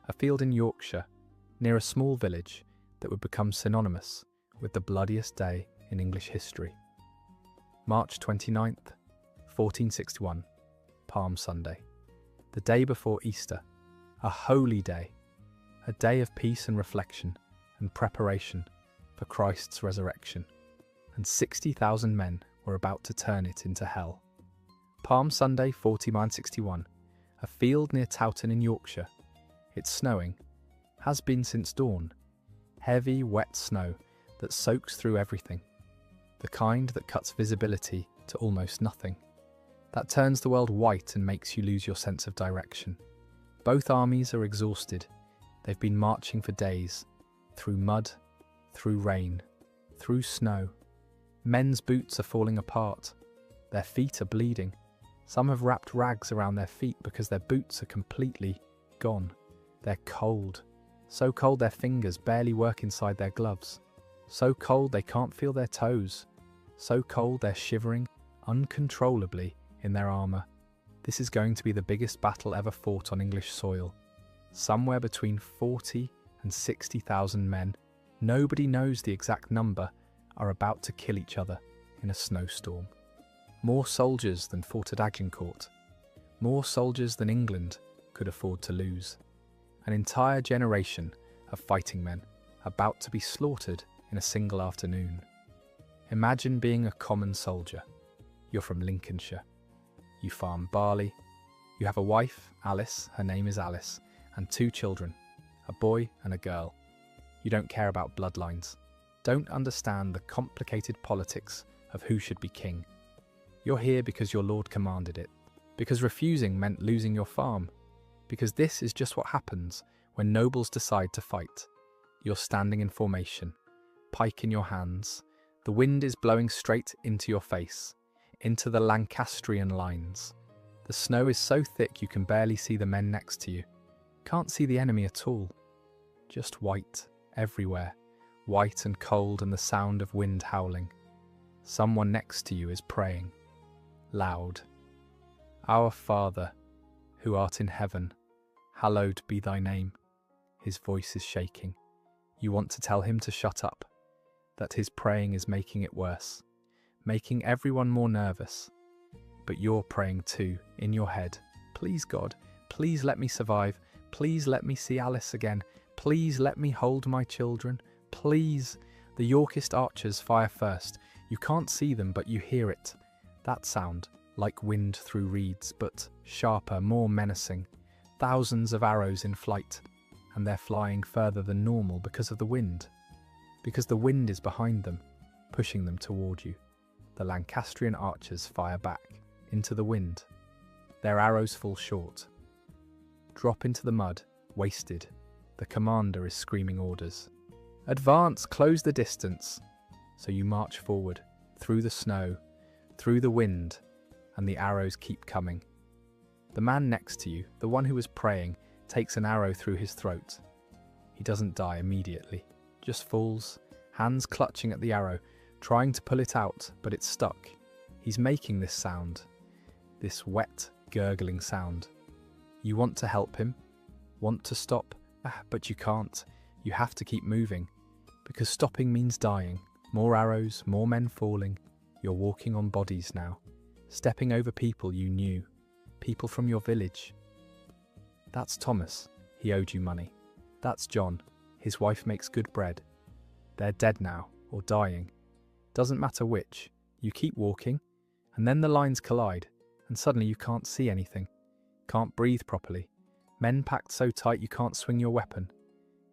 a field in Yorkshire, near a small village that would become synonymous with the bloodiest day in English history. March 29th, 1461, Palm Sunday, the day before Easter, a holy day, a day of peace and reflection and preparation for Christ's resurrection, and 60,000 men were about to turn it into hell. Palm Sunday 1461, a field near Towton in Yorkshire. It's snowing, has been since dawn. Heavy, wet snow that soaks through everything. The kind that cuts visibility to almost nothing. That turns the world white and makes you lose your sense of direction. Both armies are exhausted. They've been marching for days, through mud, through rain, through snow. Men's boots are falling apart. Their feet are bleeding. Some have wrapped rags around their feet because their boots are completely gone. They're cold. So cold their fingers barely work inside their gloves. So cold they can't feel their toes. So cold they're shivering uncontrollably in their armour. This is going to be the biggest battle ever fought on English soil. Somewhere between 40 and 60,000 men, nobody knows the exact number, are about to kill each other in a snowstorm. More soldiers than fought at Agincourt. More soldiers than England could afford to lose. An entire generation of fighting men about to be slaughtered in a single afternoon. Imagine being a common soldier. You're from Lincolnshire. You farm barley. You have a wife, Alice, her name is Alice, and 2 children, a boy and a girl. You don't care about bloodlines. Don't understand the complicated politics of who should be king. You're here because your lord commanded it. Because refusing meant losing your farm. Because this is just what happens when nobles decide to fight. You're standing in formation, pike in your hands. The wind is blowing straight into your face, into the Lancastrian lines. The snow is so thick you can barely see the men next to you. Can't see the enemy at all. Just white everywhere, white and cold, and the sound of wind howling. Someone next to you is praying, loud. Our Father, who art in heaven, hallowed be thy name. His voice is shaking. You want to tell him to shut up, that his praying is making it worse, making everyone more nervous. But you're praying too, in your head. Please God, please let me survive. Please let me see Alice again. Please let me hold my children. Please. The Yorkist archers fire first. You can't see them, but you hear it. That sound, like wind through reeds, but sharper, more menacing. Thousands of arrows in flight, and they're flying further than normal because of the wind. Because the wind is behind them, pushing them toward you. The Lancastrian archers fire back, into the wind. Their arrows fall short. Drop into the mud, wasted. The commander is screaming orders. Advance, close the distance. So you march forward, through the snow, through the wind, and the arrows keep coming. The man next to you, the one who was praying, takes an arrow through his throat. He doesn't die immediately, just falls, hands clutching at the arrow, trying to pull it out, but it's stuck. He's making this sound, this wet, gurgling sound. You want to help him, want to stop, but you can't. You have to keep moving, because stopping means dying. More arrows, more men falling. You're walking on bodies now, stepping over people you knew, people from your village. That's Thomas, he owed you money. That's John, his wife makes good bread. They're dead now, or dying. Doesn't matter which, you keep walking, and then the lines collide, and suddenly you can't see anything, can't breathe properly. Men packed so tight you can't swing your weapon.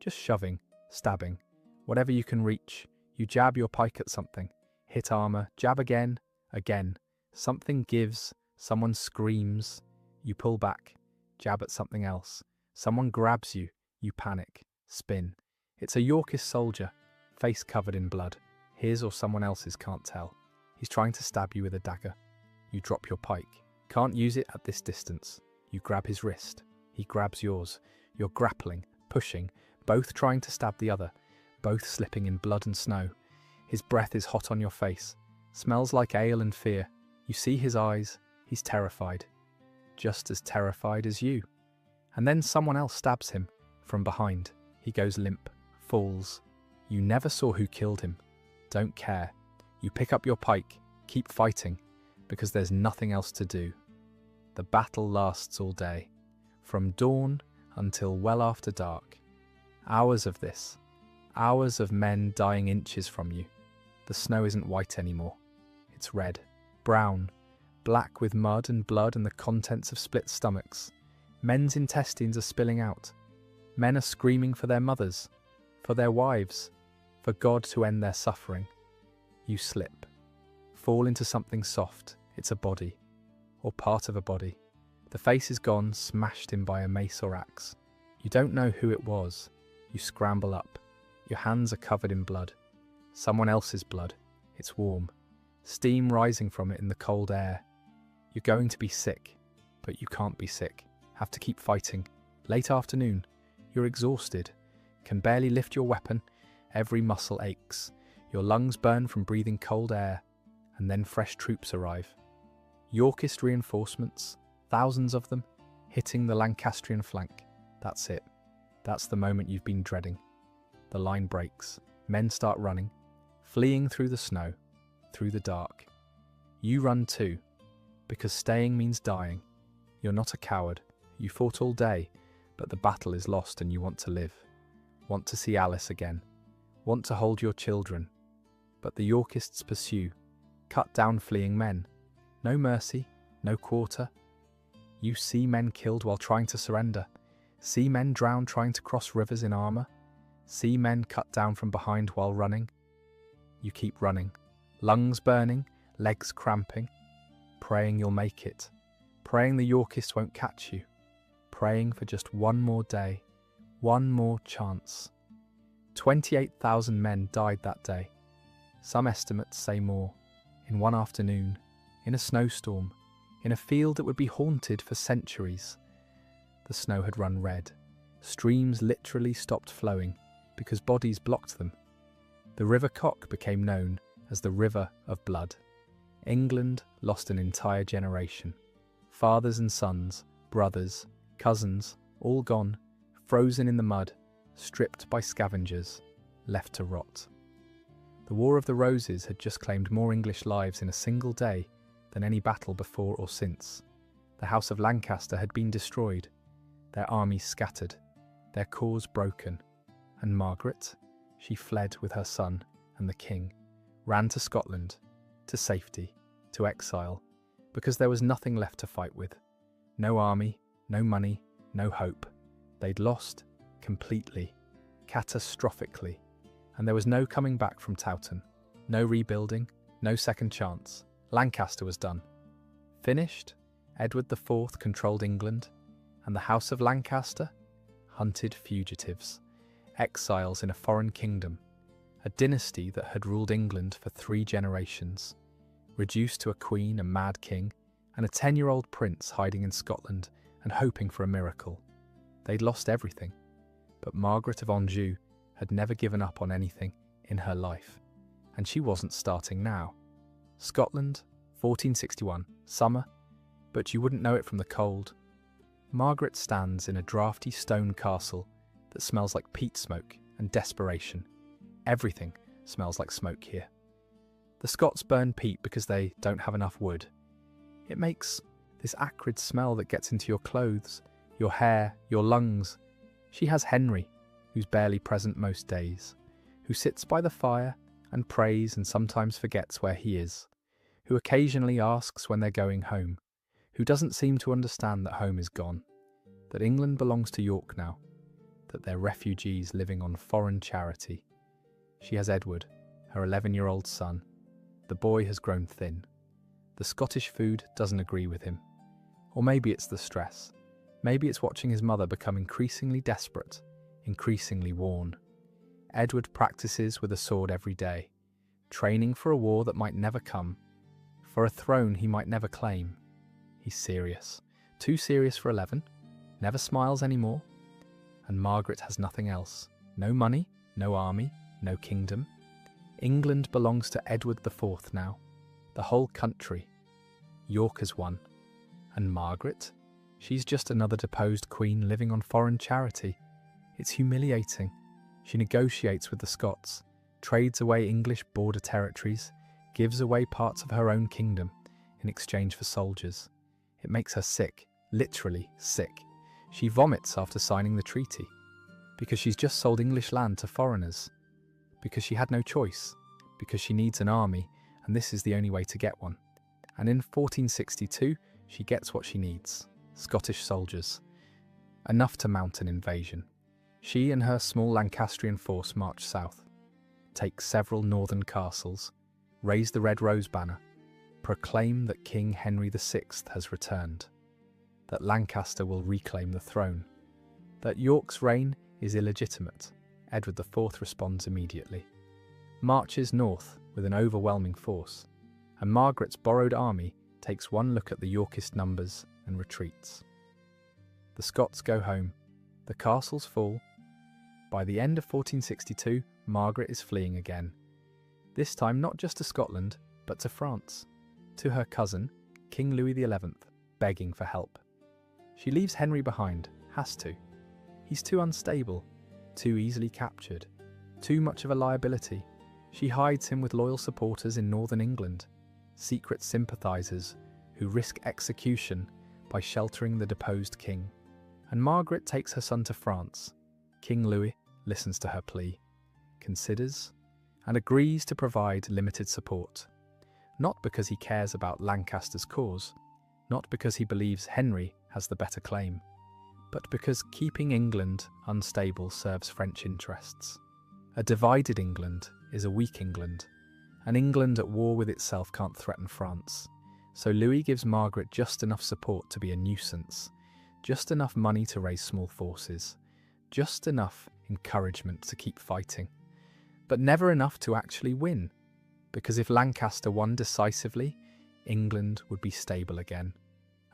Just shoving, stabbing, whatever you can reach. You jab your pike at something, hit armour, jab again, again. Something gives, someone screams, you pull back, jab at something else. Someone grabs you, you panic, spin. It's a Yorkist soldier, face covered in blood. His or someone else's, can't tell. He's trying to stab you with a dagger. You drop your pike. Can't use it at this distance. You grab his wrist. He grabs yours. You're grappling, pushing, both trying to stab the other, both slipping in blood and snow. His breath is hot on your face. Smells like ale and fear. You see his eyes. He's terrified. Just as terrified as you. And then someone else stabs him from behind. He goes limp, falls. You never saw who killed him. Don't care. You pick up your pike, keep fighting, because there's nothing else to do. The battle lasts all day, from dawn until well after dark. Hours of this, hours of men dying inches from you. The snow isn't white anymore. It's red, brown, black with mud and blood and the contents of split stomachs. Men's intestines are spilling out. Men are screaming for their mothers. for their wives, for God to end their suffering. You slip, fall into something soft. It's a body, or part of a body. The face is gone, smashed in by a mace or axe. You don't know who it was. You scramble up. Your hands are covered in blood. Someone else's blood. It's warm. Steam rising from it in the cold air. You're going to be sick, but you can't be sick. Have to keep fighting. Late afternoon. You're exhausted. Can barely lift your weapon. Every muscle aches. Your lungs burn from breathing cold air. And then fresh troops arrive. Yorkist reinforcements, thousands of them, hitting the Lancastrian flank. That's it. That's the moment you've been dreading. The line breaks. Men start running, fleeing through the snow, through the dark. You run too, because staying means dying. You're not a coward. You fought all day, but the battle is lost and you want to live. Want to see Alice again. Want to hold your children. But the Yorkists pursue, cut down fleeing men. No mercy, no quarter. You see men killed while trying to surrender. See men drown trying to cross rivers in armour. See men cut down from behind while running. You keep running, lungs burning, legs cramping, praying you'll make it, praying the Yorkists won't catch you, praying for just one more day, one more chance. 28,000 men died that day. Some estimates say more. In one afternoon, in a snowstorm, in a field that would be haunted for centuries. The snow had run red. Streams literally stopped flowing because bodies blocked them. The River Cock became known as the River of Blood. England lost an entire generation. Fathers and sons, brothers, cousins, all gone, frozen in the mud, stripped by scavengers, left to rot. The War of the Roses had just claimed more English lives in a single day than any battle before or since. The House of Lancaster had been destroyed, their armies scattered, their cause broken, and Margaret, she fled with her son and the king, ran to Scotland, to safety, to exile, because there was nothing left to fight with. No army, no money, no hope. They'd lost completely, catastrophically, and there was no coming back from Towton, no rebuilding, no second chance. Lancaster was done. Finished, Edward IV controlled England, and the House of Lancaster hunted fugitives, exiles in a foreign kingdom, a dynasty that had ruled England for 3 generations, reduced to a queen, a mad king, and a 10-year-old prince hiding in Scotland and hoping for a miracle. They'd lost everything, but Margaret of Anjou had never given up on anything in her life, and she wasn't starting now. Scotland, 1461, summer, but you wouldn't know it from the cold. Margaret stands in a draughty stone castle that smells like peat smoke and desperation. Everything smells like smoke here. The Scots burn peat because they don't have enough wood. It makes this acrid smell that gets into your clothes, your hair, your lungs. She has Henry, who's barely present most days, who sits by the fire and prays and sometimes forgets where he is, who occasionally asks when they're going home, who doesn't seem to understand that home is gone, that England belongs to York now, that they're refugees living on foreign charity. She has Edward, her 11-year-old son. The boy has grown thin. The Scottish food doesn't agree with him. Or maybe it's the stress. Maybe it's watching his mother become increasingly desperate, increasingly worn. Edward practices with a sword every day, training for a war that might never come, for a throne he might never claim. He's serious. Too serious for 11. Never smiles anymore. And Margaret has nothing else. No money, no army, no kingdom. England belongs to Edward IV now. The whole country. York has won. And Margaret? She's just another deposed queen living on foreign charity. It's humiliating. She negotiates with the Scots, trades away English border territories, gives away parts of her own kingdom in exchange for soldiers. It makes her sick, literally sick. She vomits after signing the treaty, because she's just sold English land to foreigners, because she had no choice, because she needs an army, and this is the only way to get one. And in 1462, she gets what she needs: Scottish soldiers. Enough to mount an invasion. She and her small Lancastrian force march south, take several northern castles, raise the Red Rose banner, proclaim that King Henry VI has returned, that Lancaster will reclaim the throne, that York's reign is illegitimate. Edward IV responds immediately, marches north with an overwhelming force, and Margaret's borrowed army takes one look at the Yorkist numbers and retreats. The Scots go home, the castles fall. By the end of 1462, Margaret is fleeing again, this time not just to Scotland, but to France, to her cousin, King Louis XI, begging for help. She leaves Henry behind, has to. He's too unstable, too easily captured, too much of a liability. She hides him with loyal supporters in northern England, secret sympathisers who risk execution by sheltering the deposed king. And Margaret takes her son to France. King Louis listens to her plea, considers, and agrees to provide limited support. Not because he cares about Lancaster's cause, not because he believes Henry has the better claim, but because keeping England unstable serves French interests. A divided England is a weak England. An England at war with itself can't threaten France. So Louis gives Margaret just enough support to be a nuisance, just enough money to raise small forces, just enough encouragement to keep fighting, but never enough to actually win, because if Lancaster won decisively, England would be stable again,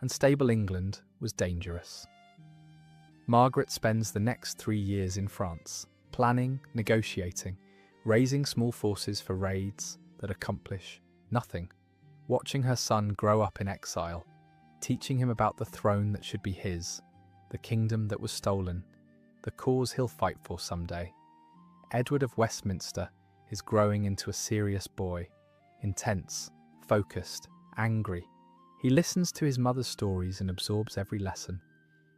and stable England was dangerous. Margaret spends the next 3 years in France, planning, negotiating, raising small forces for raids that accomplish nothing, watching her son grow up in exile, teaching him about the throne that should be his, the kingdom that was stolen, the cause he'll fight for someday. Edward of Westminster is growing into a serious boy, intense, focused, angry. He listens to his mother's stories and absorbs every lesson.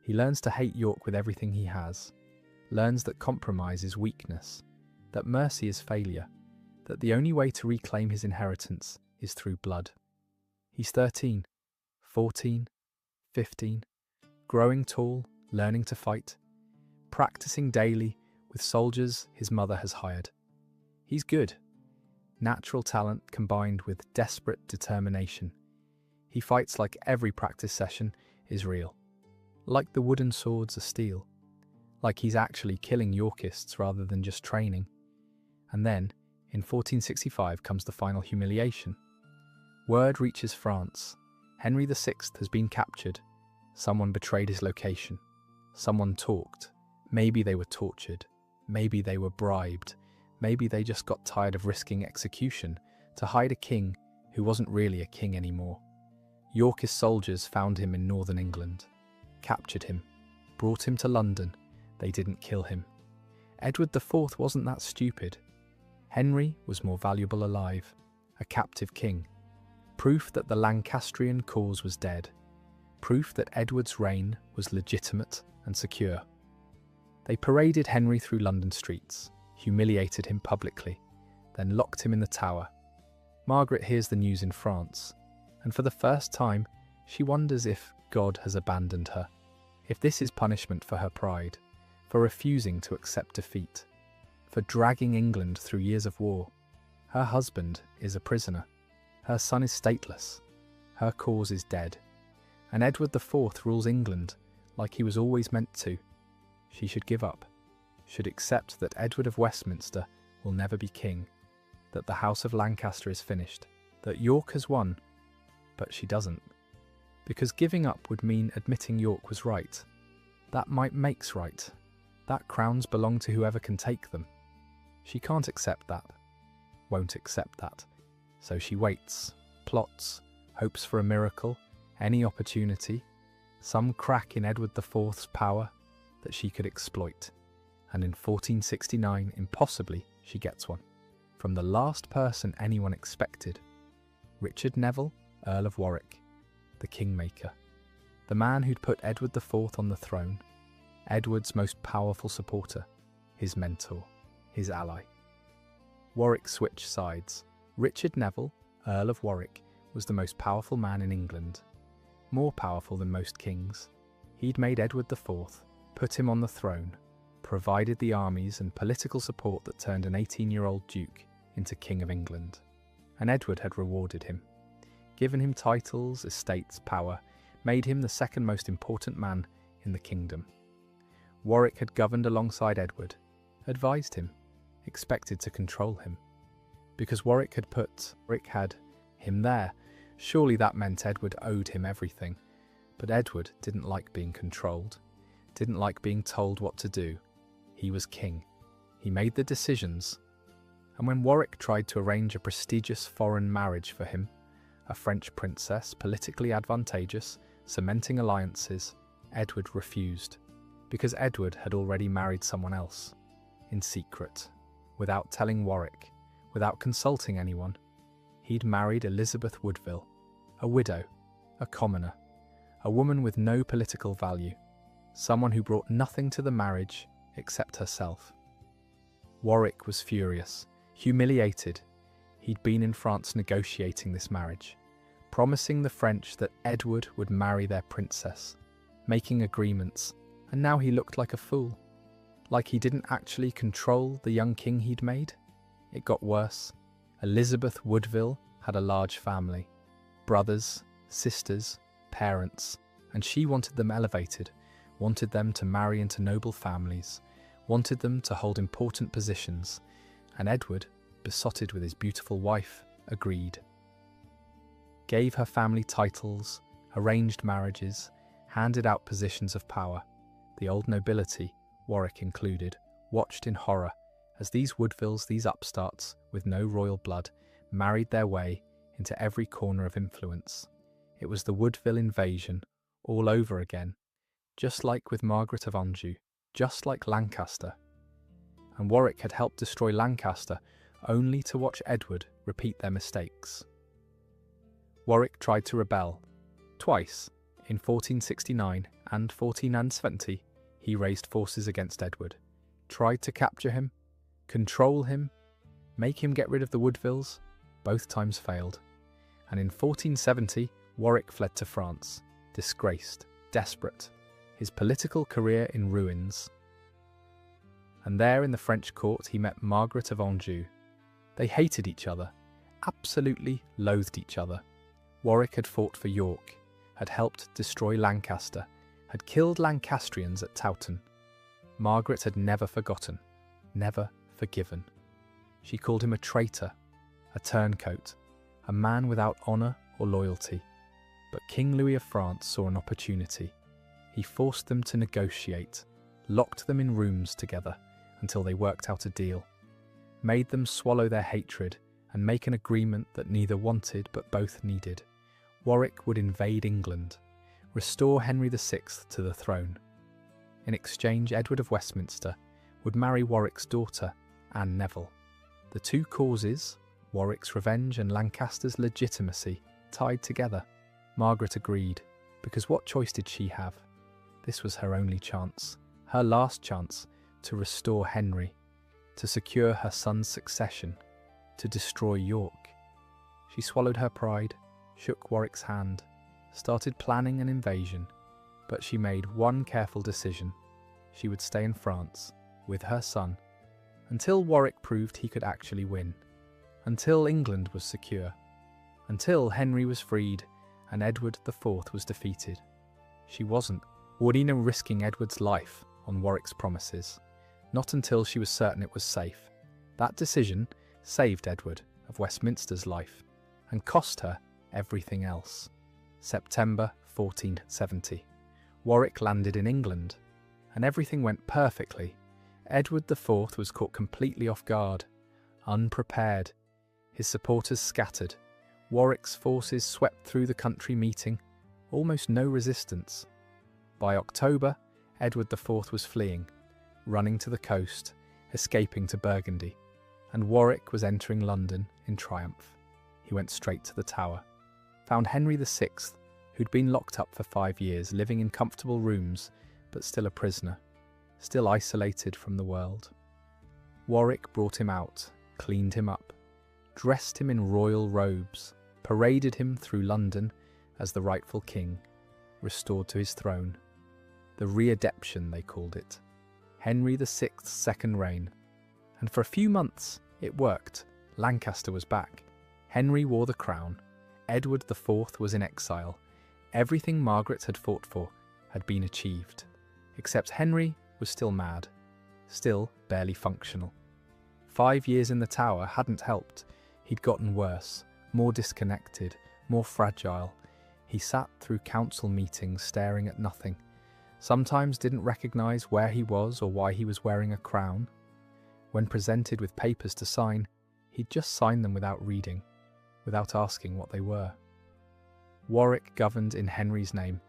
He learns to hate York with everything he has, learns that compromise is weakness, that mercy is failure, that the only way to reclaim his inheritance is through blood. He's 13, 14, 15, growing tall, learning to fight, practicing daily with soldiers his mother has hired. He's good. Natural talent combined with desperate determination. He fights like every practice session is real, like the wooden swords are steel, like he's actually killing Yorkists rather than just training. And then, in 1465 comes the final humiliation. Word reaches France. Henry VI has been captured. Someone betrayed his location. Someone talked. Maybe they were tortured. Maybe they were bribed. Maybe they just got tired of risking execution to hide a king who wasn't really a king anymore. Yorkist soldiers found him in northern England, captured him, brought him to London. They didn't kill him. Edward IV wasn't that stupid. Henry was more valuable alive, a captive king. Proof that the Lancastrian cause was dead. Proof that Edward's reign was legitimate and secure. They paraded Henry through London streets, humiliated him publicly, then locked him in the Tower. Margaret hears the news in France, and for the first time, she wonders if God has abandoned her, if this is punishment for her pride, for refusing to accept defeat, for dragging England through years of war. Her husband is a prisoner. Her son is stateless. Her cause is dead. And Edward IV rules England like he was always meant to. She should give up, should accept that Edward of Westminster will never be king, that the House of Lancaster is finished, that York has won, but she doesn't. Because giving up would mean admitting York was right. That might makes right. That crowns belong to whoever can take them. She can't accept that, won't accept that. So she waits, plots, hopes for a miracle, any opportunity, some crack in Edward IV's power that she could exploit. And in 1469, impossibly, she gets one. From the last person anyone expected. Richard Neville, Earl of Warwick, the Kingmaker. The man who'd put Edward IV on the throne. Edward's most powerful supporter, his mentor, his ally. Warwick switched sides. Richard Neville, Earl of Warwick, was the most powerful man in England. More powerful than most kings. He'd made Edward IV, put him on the throne, provided the armies and political support that turned an 18-year-old duke into King of England. And Edward had rewarded him, given him titles, estates, power, made him the second most important man in the kingdom. Warwick had governed alongside Edward, advised him, expected to control him. Because Warwick had him there, surely that meant Edward owed him everything. But Edward didn't like being controlled, didn't like being told what to do. He was king. He made the decisions. And when Warwick tried to arrange a prestigious foreign marriage for him, a French princess, politically advantageous, cementing alliances, Edward refused, because Edward had already married someone else, in secret, without telling Warwick, without consulting anyone. He'd married Elizabeth Woodville, a widow, a commoner, a woman with no political value, someone who brought nothing to the marriage except herself. Warwick was furious, humiliated. He'd been in France negotiating this marriage, promising the French that Edward would marry their princess, making agreements, and now he looked like a fool, like he didn't actually control the young king he'd made. It got worse. Elizabeth Woodville had a large family, brothers, sisters, parents, and she wanted them elevated, wanted them to marry into noble families, wanted them to hold important positions, and Edward, besotted with his beautiful wife, agreed. Gave her family titles, arranged marriages, handed out positions of power. The old nobility, Warwick included, watched in horror as these Woodvilles, these upstarts with no royal blood, married their way into every corner of influence. It was the Woodville invasion all over again, just like with Margaret of Anjou, just like Lancaster. And Warwick had helped destroy Lancaster only to watch Edward repeat their mistakes. Warwick tried to rebel. Twice, in 1469 and 1470, he raised forces against Edward, tried to capture him, control him, make him get rid of the Woodvilles. Both times failed. And in 1470, Warwick fled to France, disgraced, desperate, his political career in ruins. And there in the French court he met Margaret of Anjou. They hated each other, absolutely loathed each other. Warwick had fought for York, had helped destroy Lancaster, had killed Lancastrians at Towton. Margaret had never forgotten, never forgiven. She called him a traitor, a turncoat, a man without honour or loyalty. But King Louis of France saw an opportunity. He forced them to negotiate, locked them in rooms together until they worked out a deal, made them swallow their hatred and make an agreement that neither wanted but both needed. Warwick would invade England, restore Henry VI to the throne. In exchange, Edward of Westminster would marry Warwick's daughter, Anne Neville. The two causes, Warwick's revenge and Lancaster's legitimacy, tied together. Margaret agreed, because what choice did she have? This was her only chance, her last chance, to restore Henry, to secure her son's succession, to destroy York. She swallowed her pride, shook Warwick's hand, started planning an invasion, but she made one careful decision. She would stay in France, with her son, until Warwick proved he could actually win, until England was secure, until Henry was freed and Edward IV was defeated. She wasn't risking Edward's life on Warwick's promises, not until she was certain it was safe. That decision saved Edward of Westminster's life and cost her everything else. September 1470. Warwick landed in England, and everything went perfectly. Edward IV was caught completely off guard, unprepared. His supporters scattered. Warwick's forces swept through the country meeting, almost no resistance. By October, Edward IV was fleeing, running to the coast, escaping to Burgundy, and Warwick was entering London in triumph. He went straight to the Tower, found Henry VI, who'd been locked up for 5 years, living in comfortable rooms, but still a prisoner, still isolated from the world. Warwick brought him out, cleaned him up, dressed him in royal robes, paraded him through London as the rightful king, restored to his throne. The readeption, they called it. Henry VI's second reign. And for a few months, it worked. Lancaster was back. Henry wore the crown. Edward IV was in exile. Everything Margaret had fought for had been achieved. Except Henry was still mad, still barely functional. 5 years in the Tower hadn't helped. He'd gotten worse, more disconnected, more fragile. He sat through council meetings staring at nothing. Sometimes didn't recognise where he was or why he was wearing a crown. When presented with papers to sign, he'd just sign them without reading, without asking what they were. Warwick governed in Henry's name,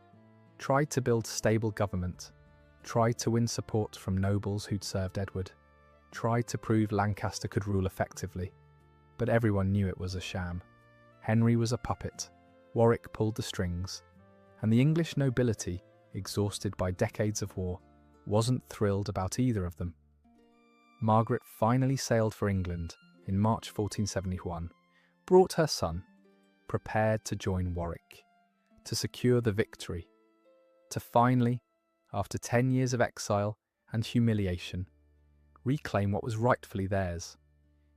tried to build stable government, tried to win support from nobles who'd served Edward, tried to prove Lancaster could rule effectively, but everyone knew it was a sham. Henry was a puppet, Warwick pulled the strings, and the English nobility, exhausted by decades of war, wasn't thrilled about either of them. Margaret finally sailed for England in March 1471, brought her son, prepared to join Warwick, to secure the victory, to finally, after 10 years of exile and humiliation, reclaim what was rightfully theirs.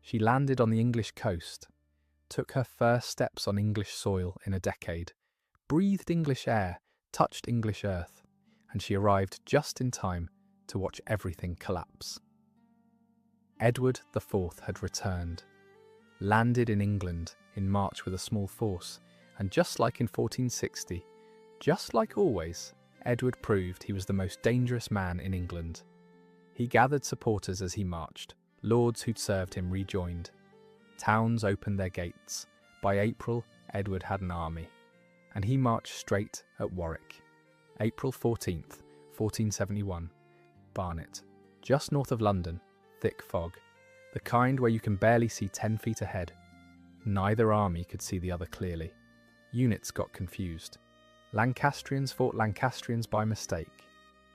She landed on the English coast, took her first steps on English soil in a decade, breathed English air, touched English earth, and she arrived just in time to watch everything collapse. Edward IV had returned, landed in England in March with a small force, and just like in 1460, just like always, Edward proved he was the most dangerous man in England. He gathered supporters as he marched. Lords who'd served him rejoined. Towns opened their gates. By April, Edward had an army, and he marched straight at Warwick. April 14th, 1471. Barnet, just north of London, thick fog, the kind where you can barely see 10 feet ahead. Neither army could see the other clearly. Units got confused. Lancastrians fought Lancastrians by mistake.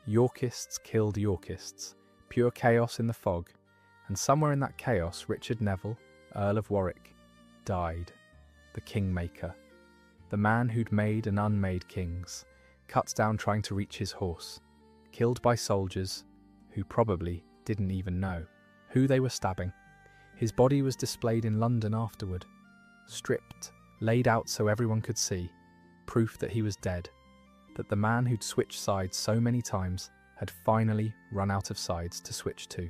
Yorkists killed Yorkists. Pure chaos in the fog. And somewhere in that chaos, Richard Neville, Earl of Warwick, died. The kingmaker. The man who'd made and unmade kings. Cut down trying to reach his horse. Killed by soldiers who probably didn't even know who they were stabbing. His body was displayed in London afterward. Stripped, laid out so everyone could see. Proof that he was dead. That the man who'd switched sides so many times had finally run out of sides to switch to.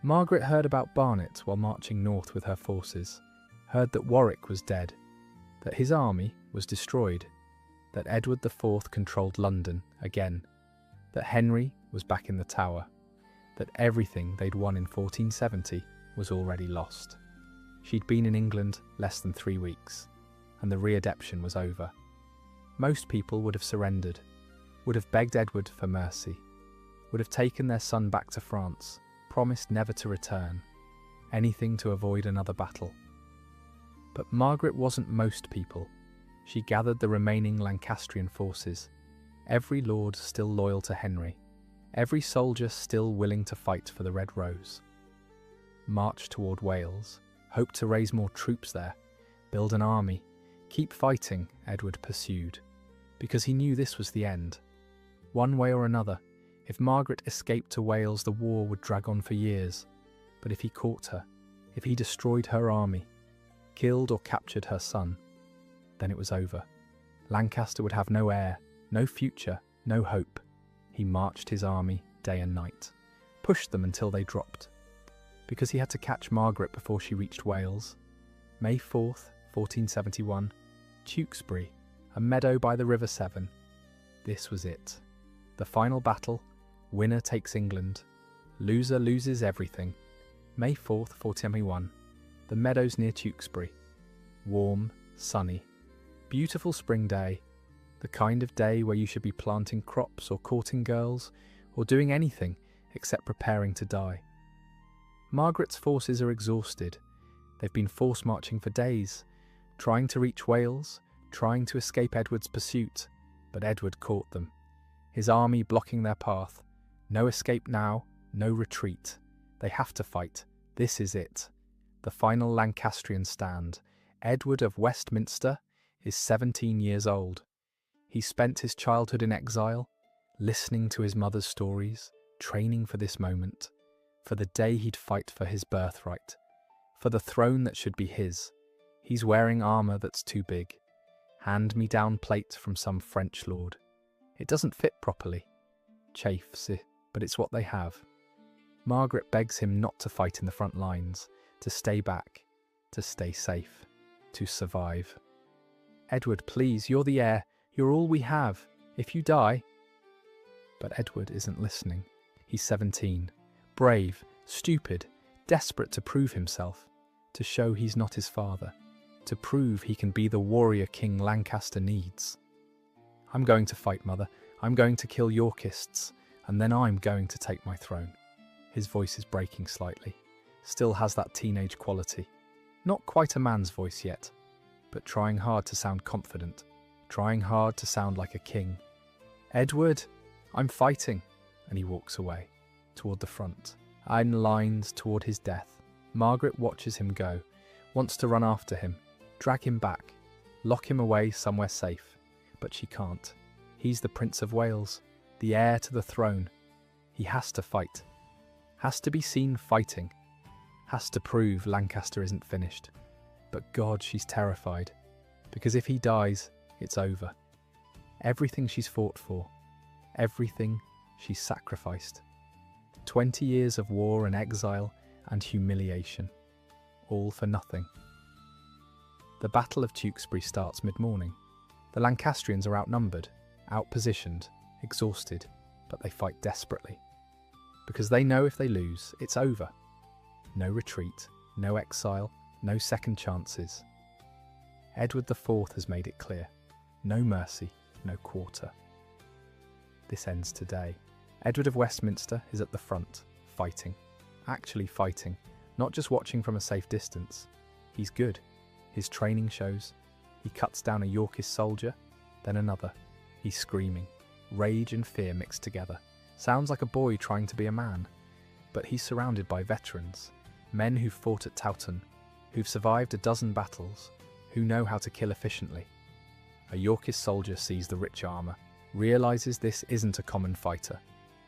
Margaret heard about Barnet while marching north with her forces, heard that Warwick was dead, that his army was destroyed, that Edward IV controlled London again, that Henry was back in the Tower, that everything they'd won in 1470 was already lost. She'd been in England less than 3 weeks, and the readaptation was over. Most people would have surrendered, would have begged Edward for mercy, would have taken their son back to France, promised never to return, anything to avoid another battle. But Margaret wasn't most people. She gathered the remaining Lancastrian forces, every lord still loyal to Henry, every soldier still willing to fight for the Red Rose. Marched toward Wales, hoped to raise more troops there, build an army, keep fighting, Edward pursued, because he knew this was the end. One way or another, if Margaret escaped to Wales, the war would drag on for years. But if he caught her, if he destroyed her army, killed or captured her son, then it was over. Lancaster would have no heir, no future, no hope. He marched his army day and night, pushed them until they dropped. Because he had to catch Margaret before she reached Wales. May 4th, 1471, Tewkesbury, a meadow by the River Severn. This was it. The final battle, winner takes England, loser loses everything. May 4th, 1471, the meadows near Tewkesbury. Warm, sunny, beautiful spring day, the kind of day where you should be planting crops or courting girls, or doing anything except preparing to die. Margaret's forces are exhausted. They've been force marching for days, trying to reach Wales, trying to escape Edward's pursuit, but Edward caught them. His army blocking their path. No escape now, no retreat. They have to fight. This is it. The final Lancastrian stand. Edward of Westminster is 17 years old. He spent his childhood in exile, listening to his mother's stories, training for this moment, for the day he'd fight for his birthright, for the throne that should be his. He's wearing armour that's too big. Hand-me-down plate from some French lord. It doesn't fit properly. Chafes, but it's what they have. Margaret begs him not to fight in the front lines, to stay back, to stay safe, to survive. Edward, please, you're the heir. You're all we have. If you die... But Edward isn't listening. He's 17. Brave, stupid, desperate to prove himself, to show he's not his father, to prove he can be the warrior King Lancaster needs. I'm going to fight, Mother. I'm going to kill Yorkists, and then I'm going to take my throne. His voice is breaking slightly. Still has that teenage quality. Not quite a man's voice yet, but trying hard to sound confident, trying hard to sound like a king. Edward, I'm fighting. And he walks away, toward the front, in lines toward his death. Margaret watches him go, wants to run after him, drag him back, lock him away somewhere safe. But she can't. He's the Prince of Wales, the heir to the throne. He has to fight. Has to be seen fighting. Has to prove Lancaster isn't finished. But God, she's terrified. Because if he dies, it's over. Everything she's fought for. Everything she's sacrificed. 20 years of war and exile and humiliation. All for nothing. The Battle of Tewkesbury starts mid-morning. The Lancastrians are outnumbered, outpositioned, exhausted, but they fight desperately. Because they know if they lose, it's over. No retreat, no exile, no second chances. Edward IV has made it clear. No mercy, no quarter. This ends today. Edward of Westminster is at the front, fighting. Actually fighting, not just watching from a safe distance. He's good. His training shows. He cuts down a Yorkist soldier, then another. He's screaming. Rage and fear mixed together. Sounds like a boy trying to be a man. But he's surrounded by veterans. Men who've fought at Towton, who've survived a dozen battles, who know how to kill efficiently. A Yorkist soldier sees the rich armour, realises this isn't a common fighter,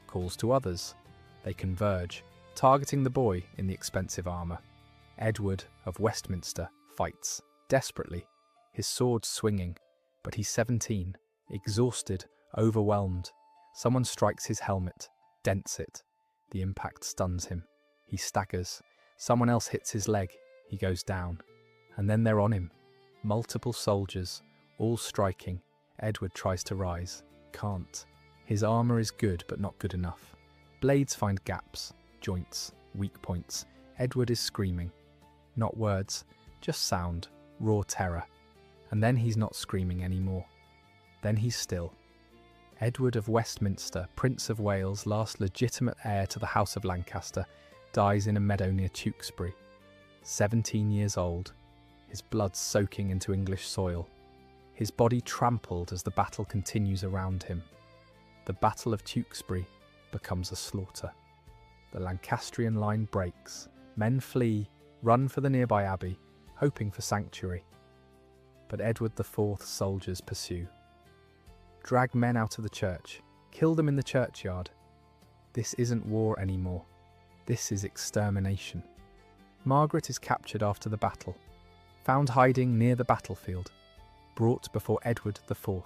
calls to others. They converge, targeting the boy in the expensive armour. Edward of Westminster fights, desperately, his sword swinging, but he's 17, exhausted, overwhelmed. Someone strikes his helmet, dents it. The impact stuns him. He staggers. Someone else hits his leg. He goes down. And then they're on him. Multiple soldiers, all striking. Edward tries to rise. Can't. His armour is good, but not good enough. Blades find gaps, joints, weak points. Edward is screaming. Not words, just sound, raw terror. And then he's not screaming anymore. Then he's still. Edward of Westminster, Prince of Wales, last legitimate heir to the House of Lancaster, dies in a meadow near Tewkesbury. 17 years old, his blood soaking into English soil. His body trampled as the battle continues around him. The Battle of Tewkesbury becomes a slaughter. The Lancastrian line breaks. Men flee, run for the nearby abbey, hoping for sanctuary. But Edward IV's soldiers pursue. Drag men out of the church, kill them in the churchyard. This isn't war anymore. This is extermination. Margaret is captured after the battle, found hiding near the battlefield, brought before Edward IV.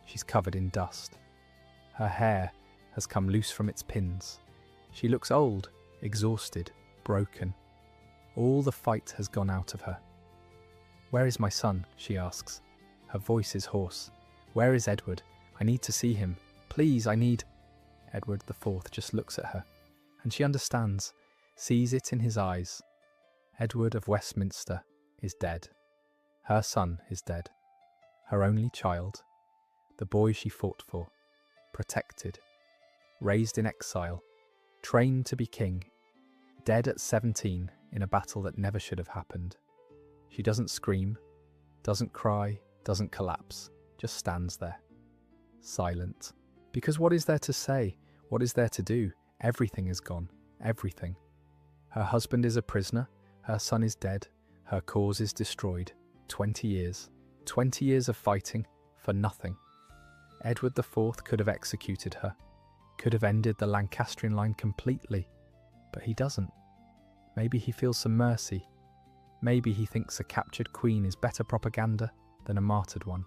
She's covered in dust. Her hair has come loose from its pins. She looks old, exhausted, broken. All the fight has gone out of her. "Where is my son?" she asks. Her voice is hoarse. "Where is Edward? I need to see him. Please, I need..." Edward IV just looks at her, and she understands, sees it in his eyes. Edward of Westminster is dead. Her son is dead. Her only child, the boy she fought for, protected, raised in exile, trained to be king, dead at 17 in a battle that never should have happened. She doesn't scream, doesn't cry, doesn't collapse, just stands there, silent. Because what is there to say? What is there to do? Everything is gone, everything. Her husband is a prisoner, her son is dead, her cause is destroyed. 20 years. 20 years of fighting for nothing. Edward IV could have executed her. could have ended the Lancastrian line completely, but he doesn't. Maybe he feels some mercy. Maybe he thinks a captured queen is better propaganda than a martyred one.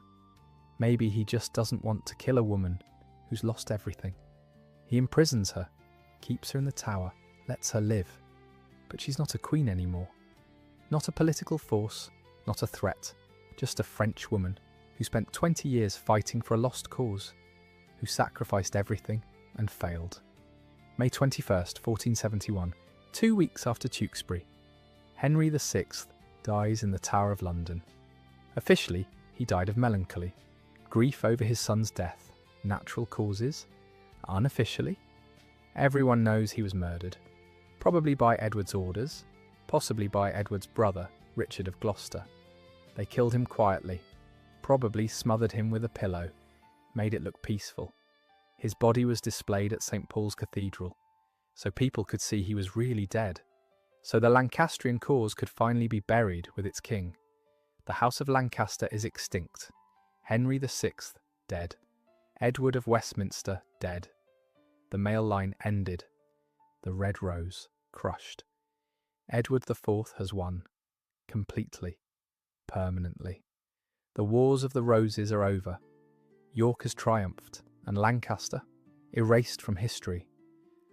Maybe he just doesn't want to kill a woman who's lost everything. He imprisons her, keeps her in the tower, lets her live. But she's not a queen anymore. Not a political force, not a threat, just a French woman who spent 20 years fighting for a lost cause, who sacrificed everything and failed. May 21st, 1471, 2 weeks after Tewkesbury, Henry VI dies in the Tower of London. Officially, he died of melancholy, grief over his son's death, natural causes. Unofficially, everyone knows he was murdered, probably by Edward's orders, possibly by Edward's brother, Richard of Gloucester. They killed him quietly, probably smothered him with a pillow, made it look peaceful. His body was displayed at St. Paul's Cathedral, so people could see he was really dead, so the Lancastrian cause could finally be buried with its king. The House of Lancaster is extinct. Henry VI, dead. Edward of Westminster, dead. The male line ended. The red rose, crushed. Edward IV has won. Completely. Permanently. The wars of the roses are over. York has triumphed, and Lancaster, erased from history.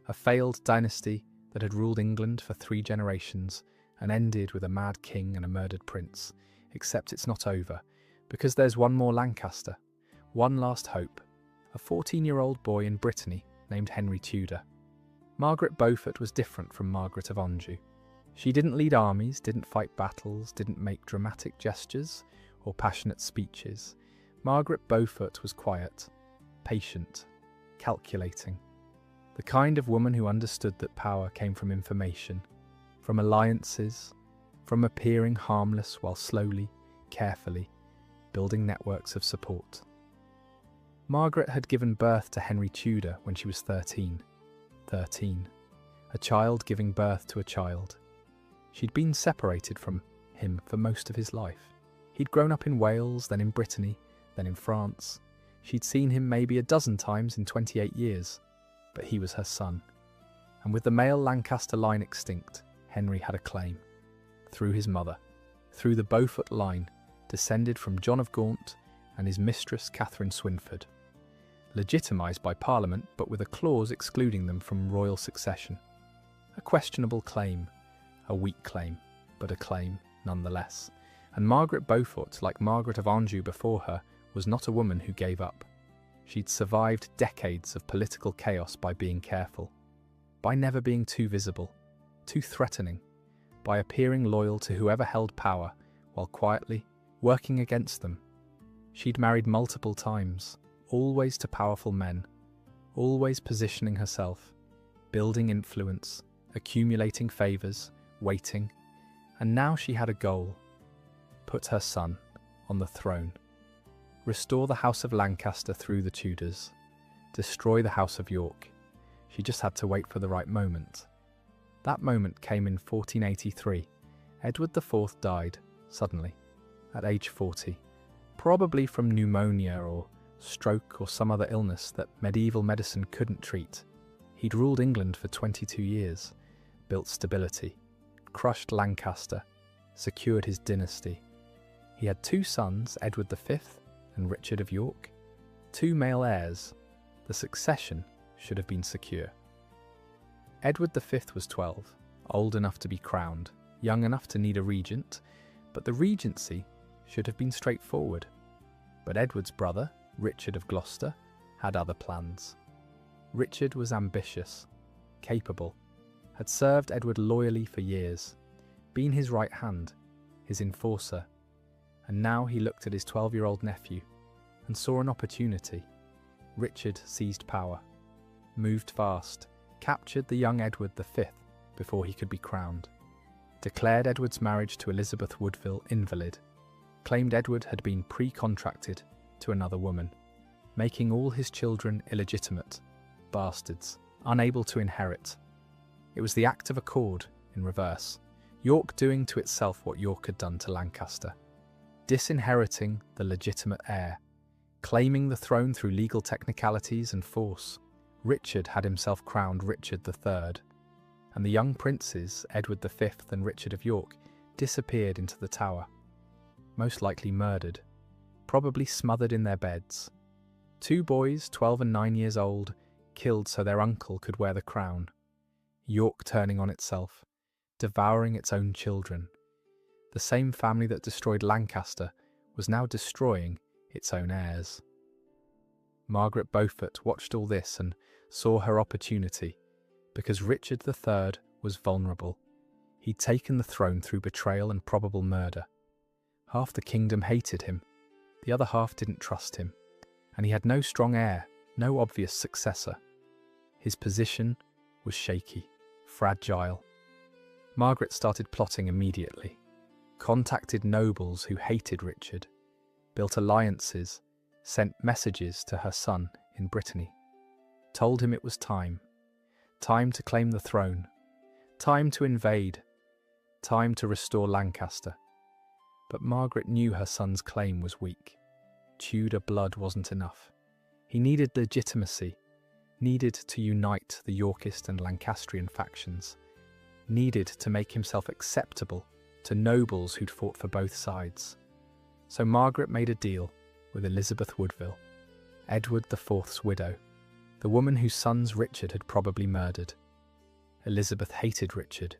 A failed dynasty that had ruled England for 3 generations and ended with a mad king and a murdered prince. Except it's not over, because there's one more Lancaster, one last hope, a 14-year-old boy in Brittany named Henry Tudor. Margaret Beaufort was different from Margaret of Anjou. She didn't lead armies, didn't fight battles, didn't make dramatic gestures or passionate speeches. Margaret Beaufort was quiet, patient, calculating. The kind of woman who understood that power came from information, from alliances, from appearing harmless while slowly, carefully, building networks of support. Margaret had given birth to Henry Tudor when she was 13. 13. A child giving birth to a child. She'd been separated from him for most of his life. He'd grown up in Wales, then in Brittany, then in France. She'd seen him maybe a dozen times in 28 years, but he was her son. And with the male Lancaster line extinct, Henry had a claim. Through his mother, through the Beaufort line, descended from John of Gaunt and his mistress Catherine Swynford. Legitimised by Parliament, but with a clause excluding them from royal succession. A questionable claim, a weak claim, but a claim nonetheless. And Margaret Beaufort, like Margaret of Anjou before her, was not a woman who gave up. She'd survived decades of political chaos by being careful, by never being too visible, too threatening, by appearing loyal to whoever held power while quietly working against them. She'd married multiple times, always to powerful men, always positioning herself, building influence, accumulating favours, waiting, and now she had a goal: put her son on the throne. Restore the House of Lancaster through the Tudors. Destroy the House of York. She just had to wait for the right moment. That moment came in 1483. Edward IV died, suddenly, at age 40, probably from pneumonia or stroke or some other illness that medieval medicine couldn't treat. He'd ruled England for 22 years, built stability, crushed Lancaster, secured his dynasty. He had 2 sons, Edward V and Richard of York, 2 male heirs. The succession should have been secure. Edward V was 12, old enough to be crowned, young enough to need a regent, but the regency should have been straightforward. But Edward's brother, Richard of Gloucester, had other plans. Richard was ambitious, capable, had served Edward loyally for years, been his right hand, his enforcer, and now he looked at his 12-year-old nephew and saw an opportunity. Richard seized power, moved fast, captured the young Edward V before he could be crowned, declared Edward's marriage to Elizabeth Woodville invalid, claimed Edward had been pre-contracted to another woman, making all his children illegitimate, bastards, unable to inherit. It was the Act of Accord in reverse, York doing to itself what York had done to Lancaster, disinheriting the legitimate heir, claiming the throne through legal technicalities and force, Richard had himself crowned Richard III, and the young princes, Edward V and Richard of York, disappeared into the Tower, most likely murdered, probably smothered in their beds. Two boys, 12 and 9 years old, killed so their uncle could wear the crown. York turning on itself, devouring its own children. The same family that destroyed Lancaster was now destroying its own heirs. Margaret Beaufort watched all this and saw her opportunity, because Richard III was vulnerable. He'd taken the throne through betrayal and probable murder. Half the kingdom hated him, the other half didn't trust him, and he had no strong heir, no obvious successor. His position was shaky, fragile. Margaret started plotting immediately, contacted nobles who hated Richard, built alliances, sent messages to her son in Brittany, told him it was time to claim the throne, time to invade, time to restore Lancaster. But Margaret knew her son's claim was weak. Tudor blood wasn't enough. He needed legitimacy, needed to unite the Yorkist and Lancastrian factions, needed to make himself acceptable to nobles who'd fought for both sides. So Margaret made a deal with Elizabeth Woodville, Edward IV's widow, the woman whose sons Richard had probably murdered. Elizabeth hated Richard,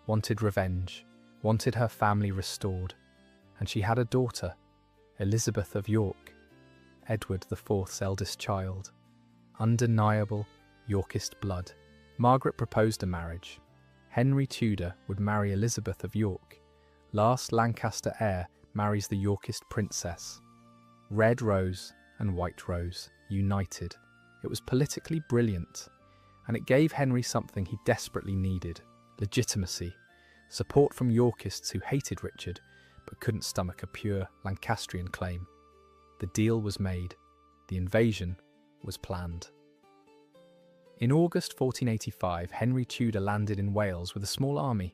wanted revenge, wanted her family restored, and she had a daughter, Elizabeth of York, Edward IV's eldest child. Undeniable Yorkist blood. Margaret proposed a marriage. Henry Tudor would marry Elizabeth of York. Last Lancaster heir marries the Yorkist princess. Red rose and white rose, united. It was politically brilliant, and it gave Henry something he desperately needed: legitimacy, support from Yorkists who hated Richard but couldn't stomach a pure Lancastrian claim. The deal was made. The invasion was planned. In August 1485, Henry Tudor landed in Wales with a small army,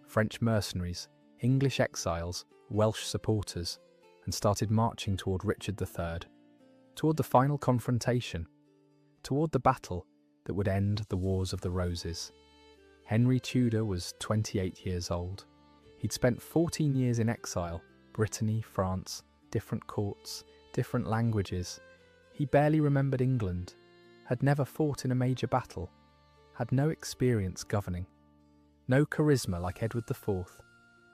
French mercenaries, English exiles, Welsh supporters, and started marching toward Richard III, toward the final confrontation, toward the battle that would end the Wars of the Roses. Henry Tudor was 28 years old. He'd spent 14 years in exile, Brittany, France, different courts, different languages. He barely remembered England, had never fought in a major battle, had no experience governing, no charisma like Edward IV,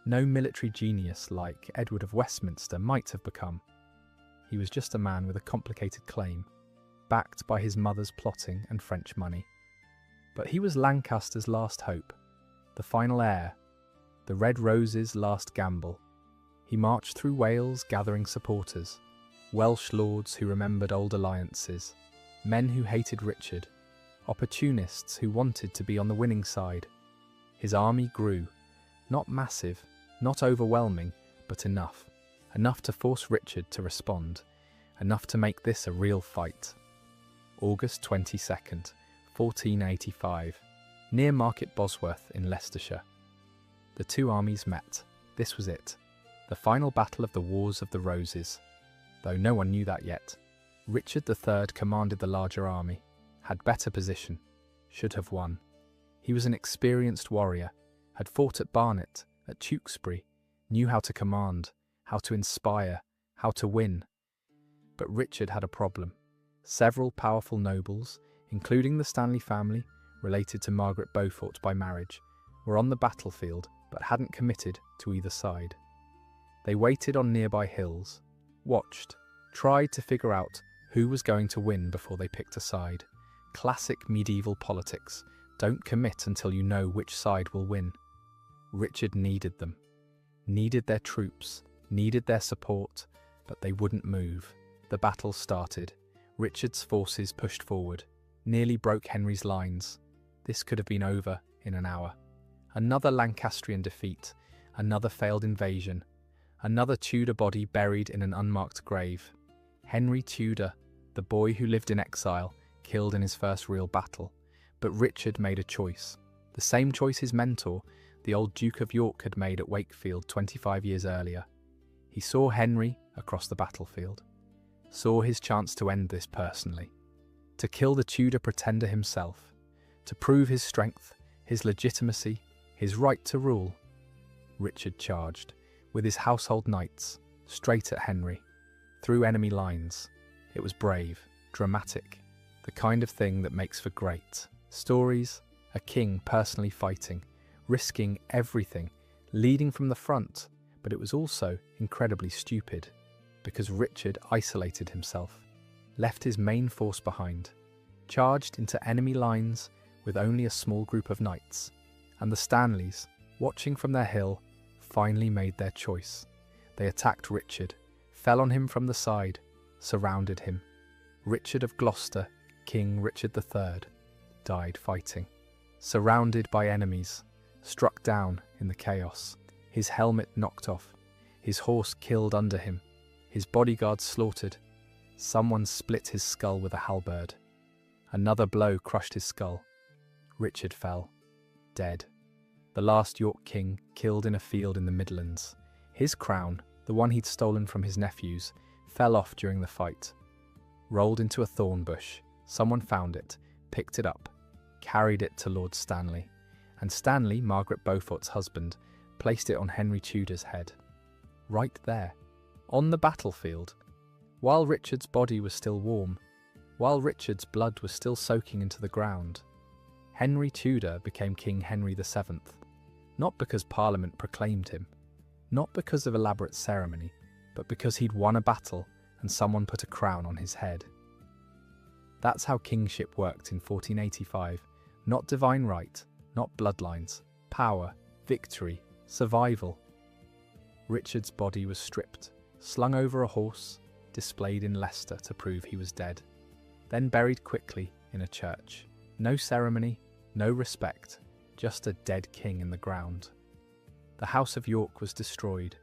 no military genius like Edward of Westminster might have become. He was just a man with a complicated claim, backed by his mother's plotting and French money. But he was Lancaster's last hope, the final heir, the Red Rose's last gamble. He marched through Wales gathering supporters, Welsh lords who remembered old alliances, men who hated Richard, opportunists who wanted to be on the winning side. His army grew, not massive, not overwhelming, but enough to force Richard to respond, enough to make this a real fight. August 22nd, 1485, near Market Bosworth in Leicestershire. The two armies met. This was it, the final battle of the Wars of the Roses. Though no one knew that yet. Richard III commanded the larger army, had better position, should have won. He was an experienced warrior, had fought at Barnet, at Tewkesbury, knew how to command, how to inspire, how to win. But Richard had a problem. Several powerful nobles, including the Stanley family, related to Margaret Beaufort by marriage, were on the battlefield but hadn't committed to either side. They waited on nearby hills, watched, tried to figure out who was going to win before they picked a side. Classic medieval politics. Don't commit until you know which side will win. Richard needed them, needed their troops, needed their support, but they wouldn't move. The battle started. Richard's forces pushed forward, nearly broke Henry's lines. This could have been over in an hour. Another Lancastrian defeat, another failed invasion, another Tudor body buried in an unmarked grave. Henry Tudor, the boy who lived in exile, killed in his first real battle. But Richard made a choice, the same choice his mentor, the old Duke of York, had made at Wakefield 25 years earlier. He saw Henry across the battlefield, saw his chance to end this personally. to kill the Tudor pretender himself, to prove his strength, his legitimacy, his right to rule. Richard charged, with his household knights, straight at Henry, through enemy lines. It was brave, dramatic, the kind of thing that makes for great stories. A king personally fighting, risking everything, leading from the front, but it was also incredibly stupid, because Richard isolated himself, left his main force behind, charged into enemy lines with only a small group of knights, and the Stanleys, watching from their hill, finally made their choice. They attacked Richard, fell on him from the side, surrounded him. Richard of Gloucester, King Richard III, died fighting, surrounded by enemies, struck down in the chaos, his helmet knocked off, his horse killed under him, his bodyguards slaughtered. Someone split his skull with a halberd. Another blow crushed his skull. Richard fell, dead. The last York king killed in a field in the Midlands. His crown, the one he'd stolen from his nephews, fell off during the fight. Rolled into a thorn bush, someone found it, picked it up, carried it to Lord Stanley, and Stanley, Margaret Beaufort's husband, placed it on Henry Tudor's head. Right there, on the battlefield, while Richard's body was still warm, while Richard's blood was still soaking into the ground. Henry Tudor became King Henry VII, not because Parliament proclaimed him, not because of elaborate ceremony, but because he'd won a battle and someone put a crown on his head. That's how kingship worked in 1485, not divine right, not bloodlines, power, victory, survival. Richard's body was stripped, slung over a horse, displayed in Leicester to prove he was dead, then buried quickly in a church. No ceremony, no respect, just a dead king in the ground. The House of York was destroyed.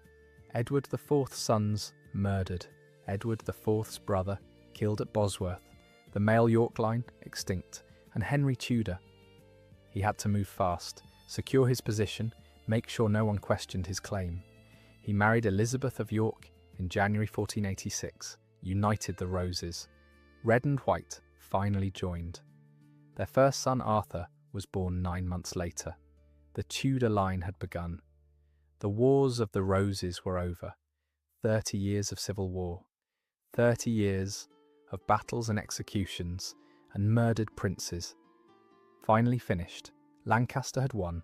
Edward IV's sons murdered. Edward IV's brother killed at Bosworth. The male York line extinct. And Henry Tudor. He had to move fast, secure his position, make sure no one questioned his claim. He married Elizabeth of York in January 1486, united the Roses. Red and white finally joined. Their first son Arthur was born 9 months later. The Tudor line had begun. The Wars of the Roses were over. 30 years of civil war. 30 years of battles and executions and murdered princes. Finally finished, Lancaster had won.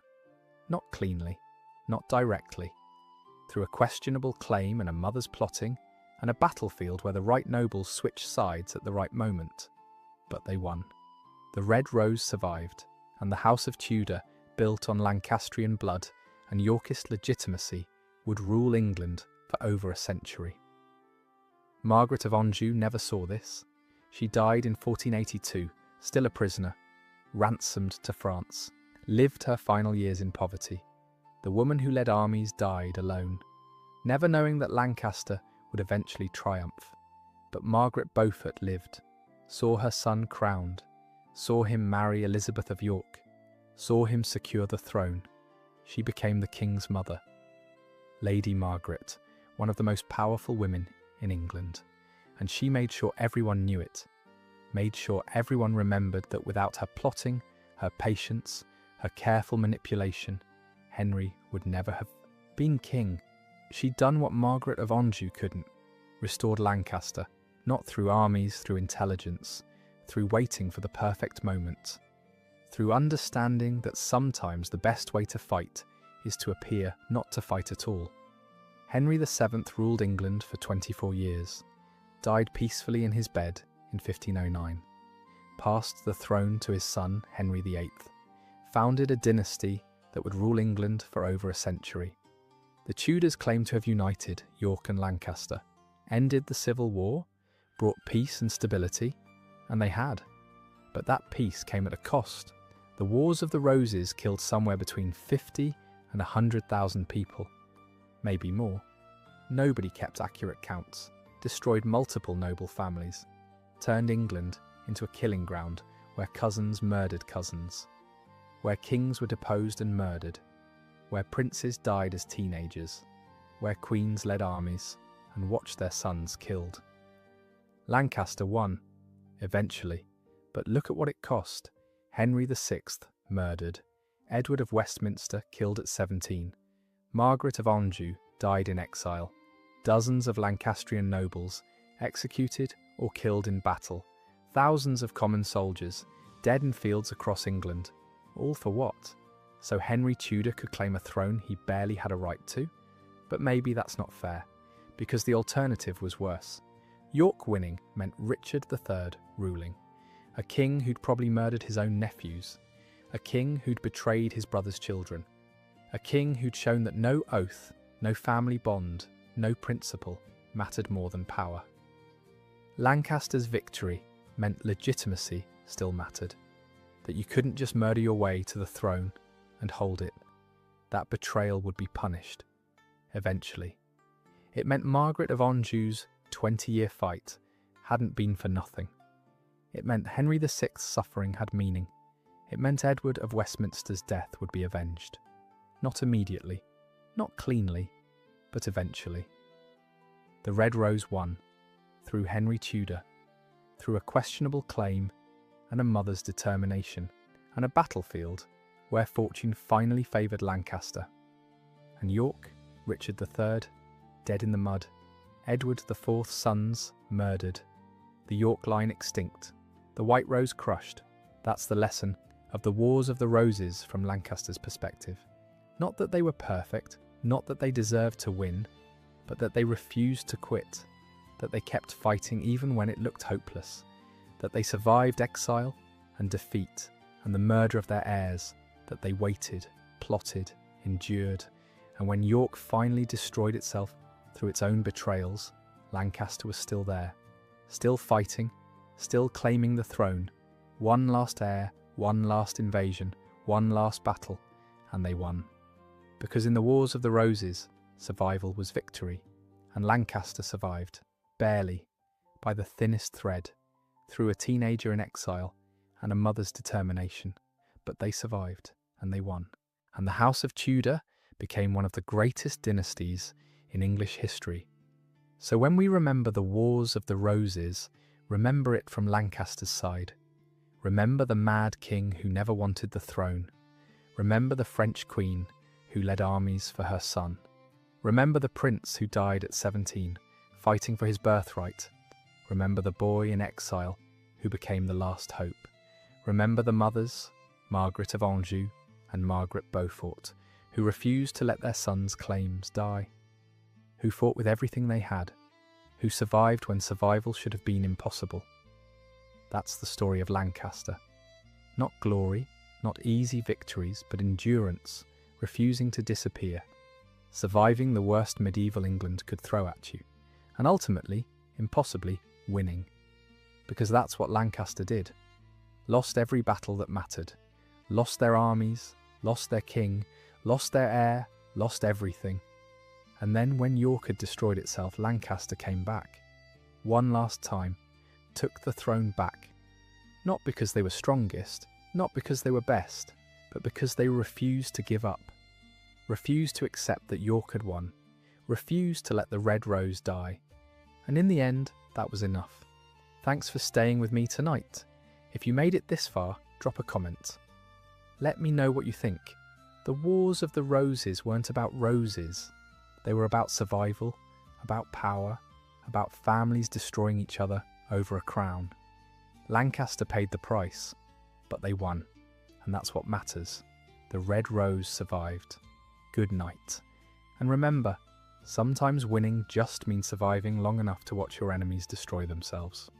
Not cleanly, not directly. Through a questionable claim and a mother's plotting, and a battlefield where the right nobles switched sides at the right moment. But they won. The Red Rose survived, and the House of Tudor, built on Lancastrian blood and Yorkist legitimacy, would rule England for over a century. Margaret of Anjou never saw this. She died in 1482, still a prisoner, ransomed to France, lived her final years in poverty. The woman who led armies died alone, never knowing that Lancaster would eventually triumph. But Margaret Beaufort lived, saw her son crowned, saw him marry Elizabeth of York, saw him secure the throne. She became the king's mother. Lady Margaret, one of the most powerful women in England, and she made sure everyone knew it, made sure everyone remembered that without her plotting, her patience, her careful manipulation, Henry would never have been king. She'd done what Margaret of Anjou couldn't, restored Lancaster, not through armies, through intelligence, through waiting for the perfect moment, through understanding that sometimes the best way to fight is to appear not to fight at all. Henry VII ruled England for 24 years, died peacefully in his bed in 1509, passed the throne to his son Henry VIII, founded a dynasty that would rule England for over a century. The Tudors claimed to have united York and Lancaster, ended the Civil War, brought peace and stability, and they had. But that peace came at a cost. The Wars of the Roses killed somewhere between 50 and 100,000 people, maybe more. Nobody kept accurate counts, destroyed multiple noble families, turned England into a killing ground where cousins murdered cousins, where kings were deposed and murdered, where princes died as teenagers, where queens led armies and watched their sons killed. Lancaster won, eventually, But look at what it cost. Henry VI murdered. Edward of Westminster killed at 17. Margaret of Anjou died in exile. Dozens of Lancastrian nobles executed or killed in battle. Thousands of common soldiers dead in fields across England. All for what? So Henry Tudor could claim a throne he barely had a right to? But maybe that's not fair, because the alternative was worse. York winning meant Richard III ruling. A king who'd probably murdered his own nephews. A king who'd betrayed his brother's children. A king who'd shown that no oath, no family bond, no principle mattered more than power. Lancaster's victory meant legitimacy still mattered. That you couldn't just murder your way to the throne and hold it. That betrayal would be punished. Eventually. It meant Margaret of Anjou's 20-year fight hadn't been for nothing. It meant Henry VI's suffering had meaning. It meant Edward of Westminster's death would be avenged. Not immediately, not cleanly, but eventually. The Red Rose won, through Henry Tudor, through a questionable claim and a mother's determination, and a battlefield where fortune finally favoured Lancaster. And York, Richard III, dead in the mud, Edward IV's sons murdered, the York line extinct, the White Rose crushed. That's the lesson of the Wars of the Roses from Lancaster's perspective. Not that they were perfect, not that they deserved to win, but that they refused to quit, that they kept fighting even when it looked hopeless, that they survived exile and defeat and the murder of their heirs, that they waited, plotted, endured, and when York finally destroyed itself through its own betrayals, Lancaster was still there, still fighting, still claiming the throne. One last heir, one last invasion, one last battle, and they won. Because in the Wars of the Roses, survival was victory, and Lancaster survived, barely, by the thinnest thread, through a teenager in exile and a mother's determination. But they survived, and they won. And the House of Tudor became one of the greatest dynasties in English history. So when we remember the Wars of the Roses, remember it from Lancaster's side. Remember the mad king who never wanted the throne. Remember the French queen who led armies for her son. Remember the prince who died at 17, fighting for his birthright. Remember the boy in exile who became the last hope. Remember the mothers, Margaret of Anjou and Margaret Beaufort, who refused to let their sons' claims die, who fought with everything they had, who survived when survival should have been impossible. That's the story of Lancaster. Not glory, not easy victories, but endurance, refusing to disappear, surviving the worst medieval England could throw at you, and ultimately, impossibly, winning. Because that's what Lancaster did. Lost every battle that mattered, lost their armies, lost their king, lost their heir, lost everything. And then when York had destroyed itself, Lancaster came back. One last time, took the throne back. Not because they were strongest, not because they were best, but because they refused to give up. Refused to accept that York had won. Refused to let the Red Rose die. And in the end, that was enough. Thanks for staying with me tonight. If you made it this far, drop a comment. Let me know what you think. The Wars of the Roses weren't about roses. They were about survival, about power, about families destroying each other over a crown. Lancaster paid the price, but they won, and that's what matters. The Red Rose survived. Good night. And remember, sometimes winning just means surviving long enough to watch your enemies destroy themselves.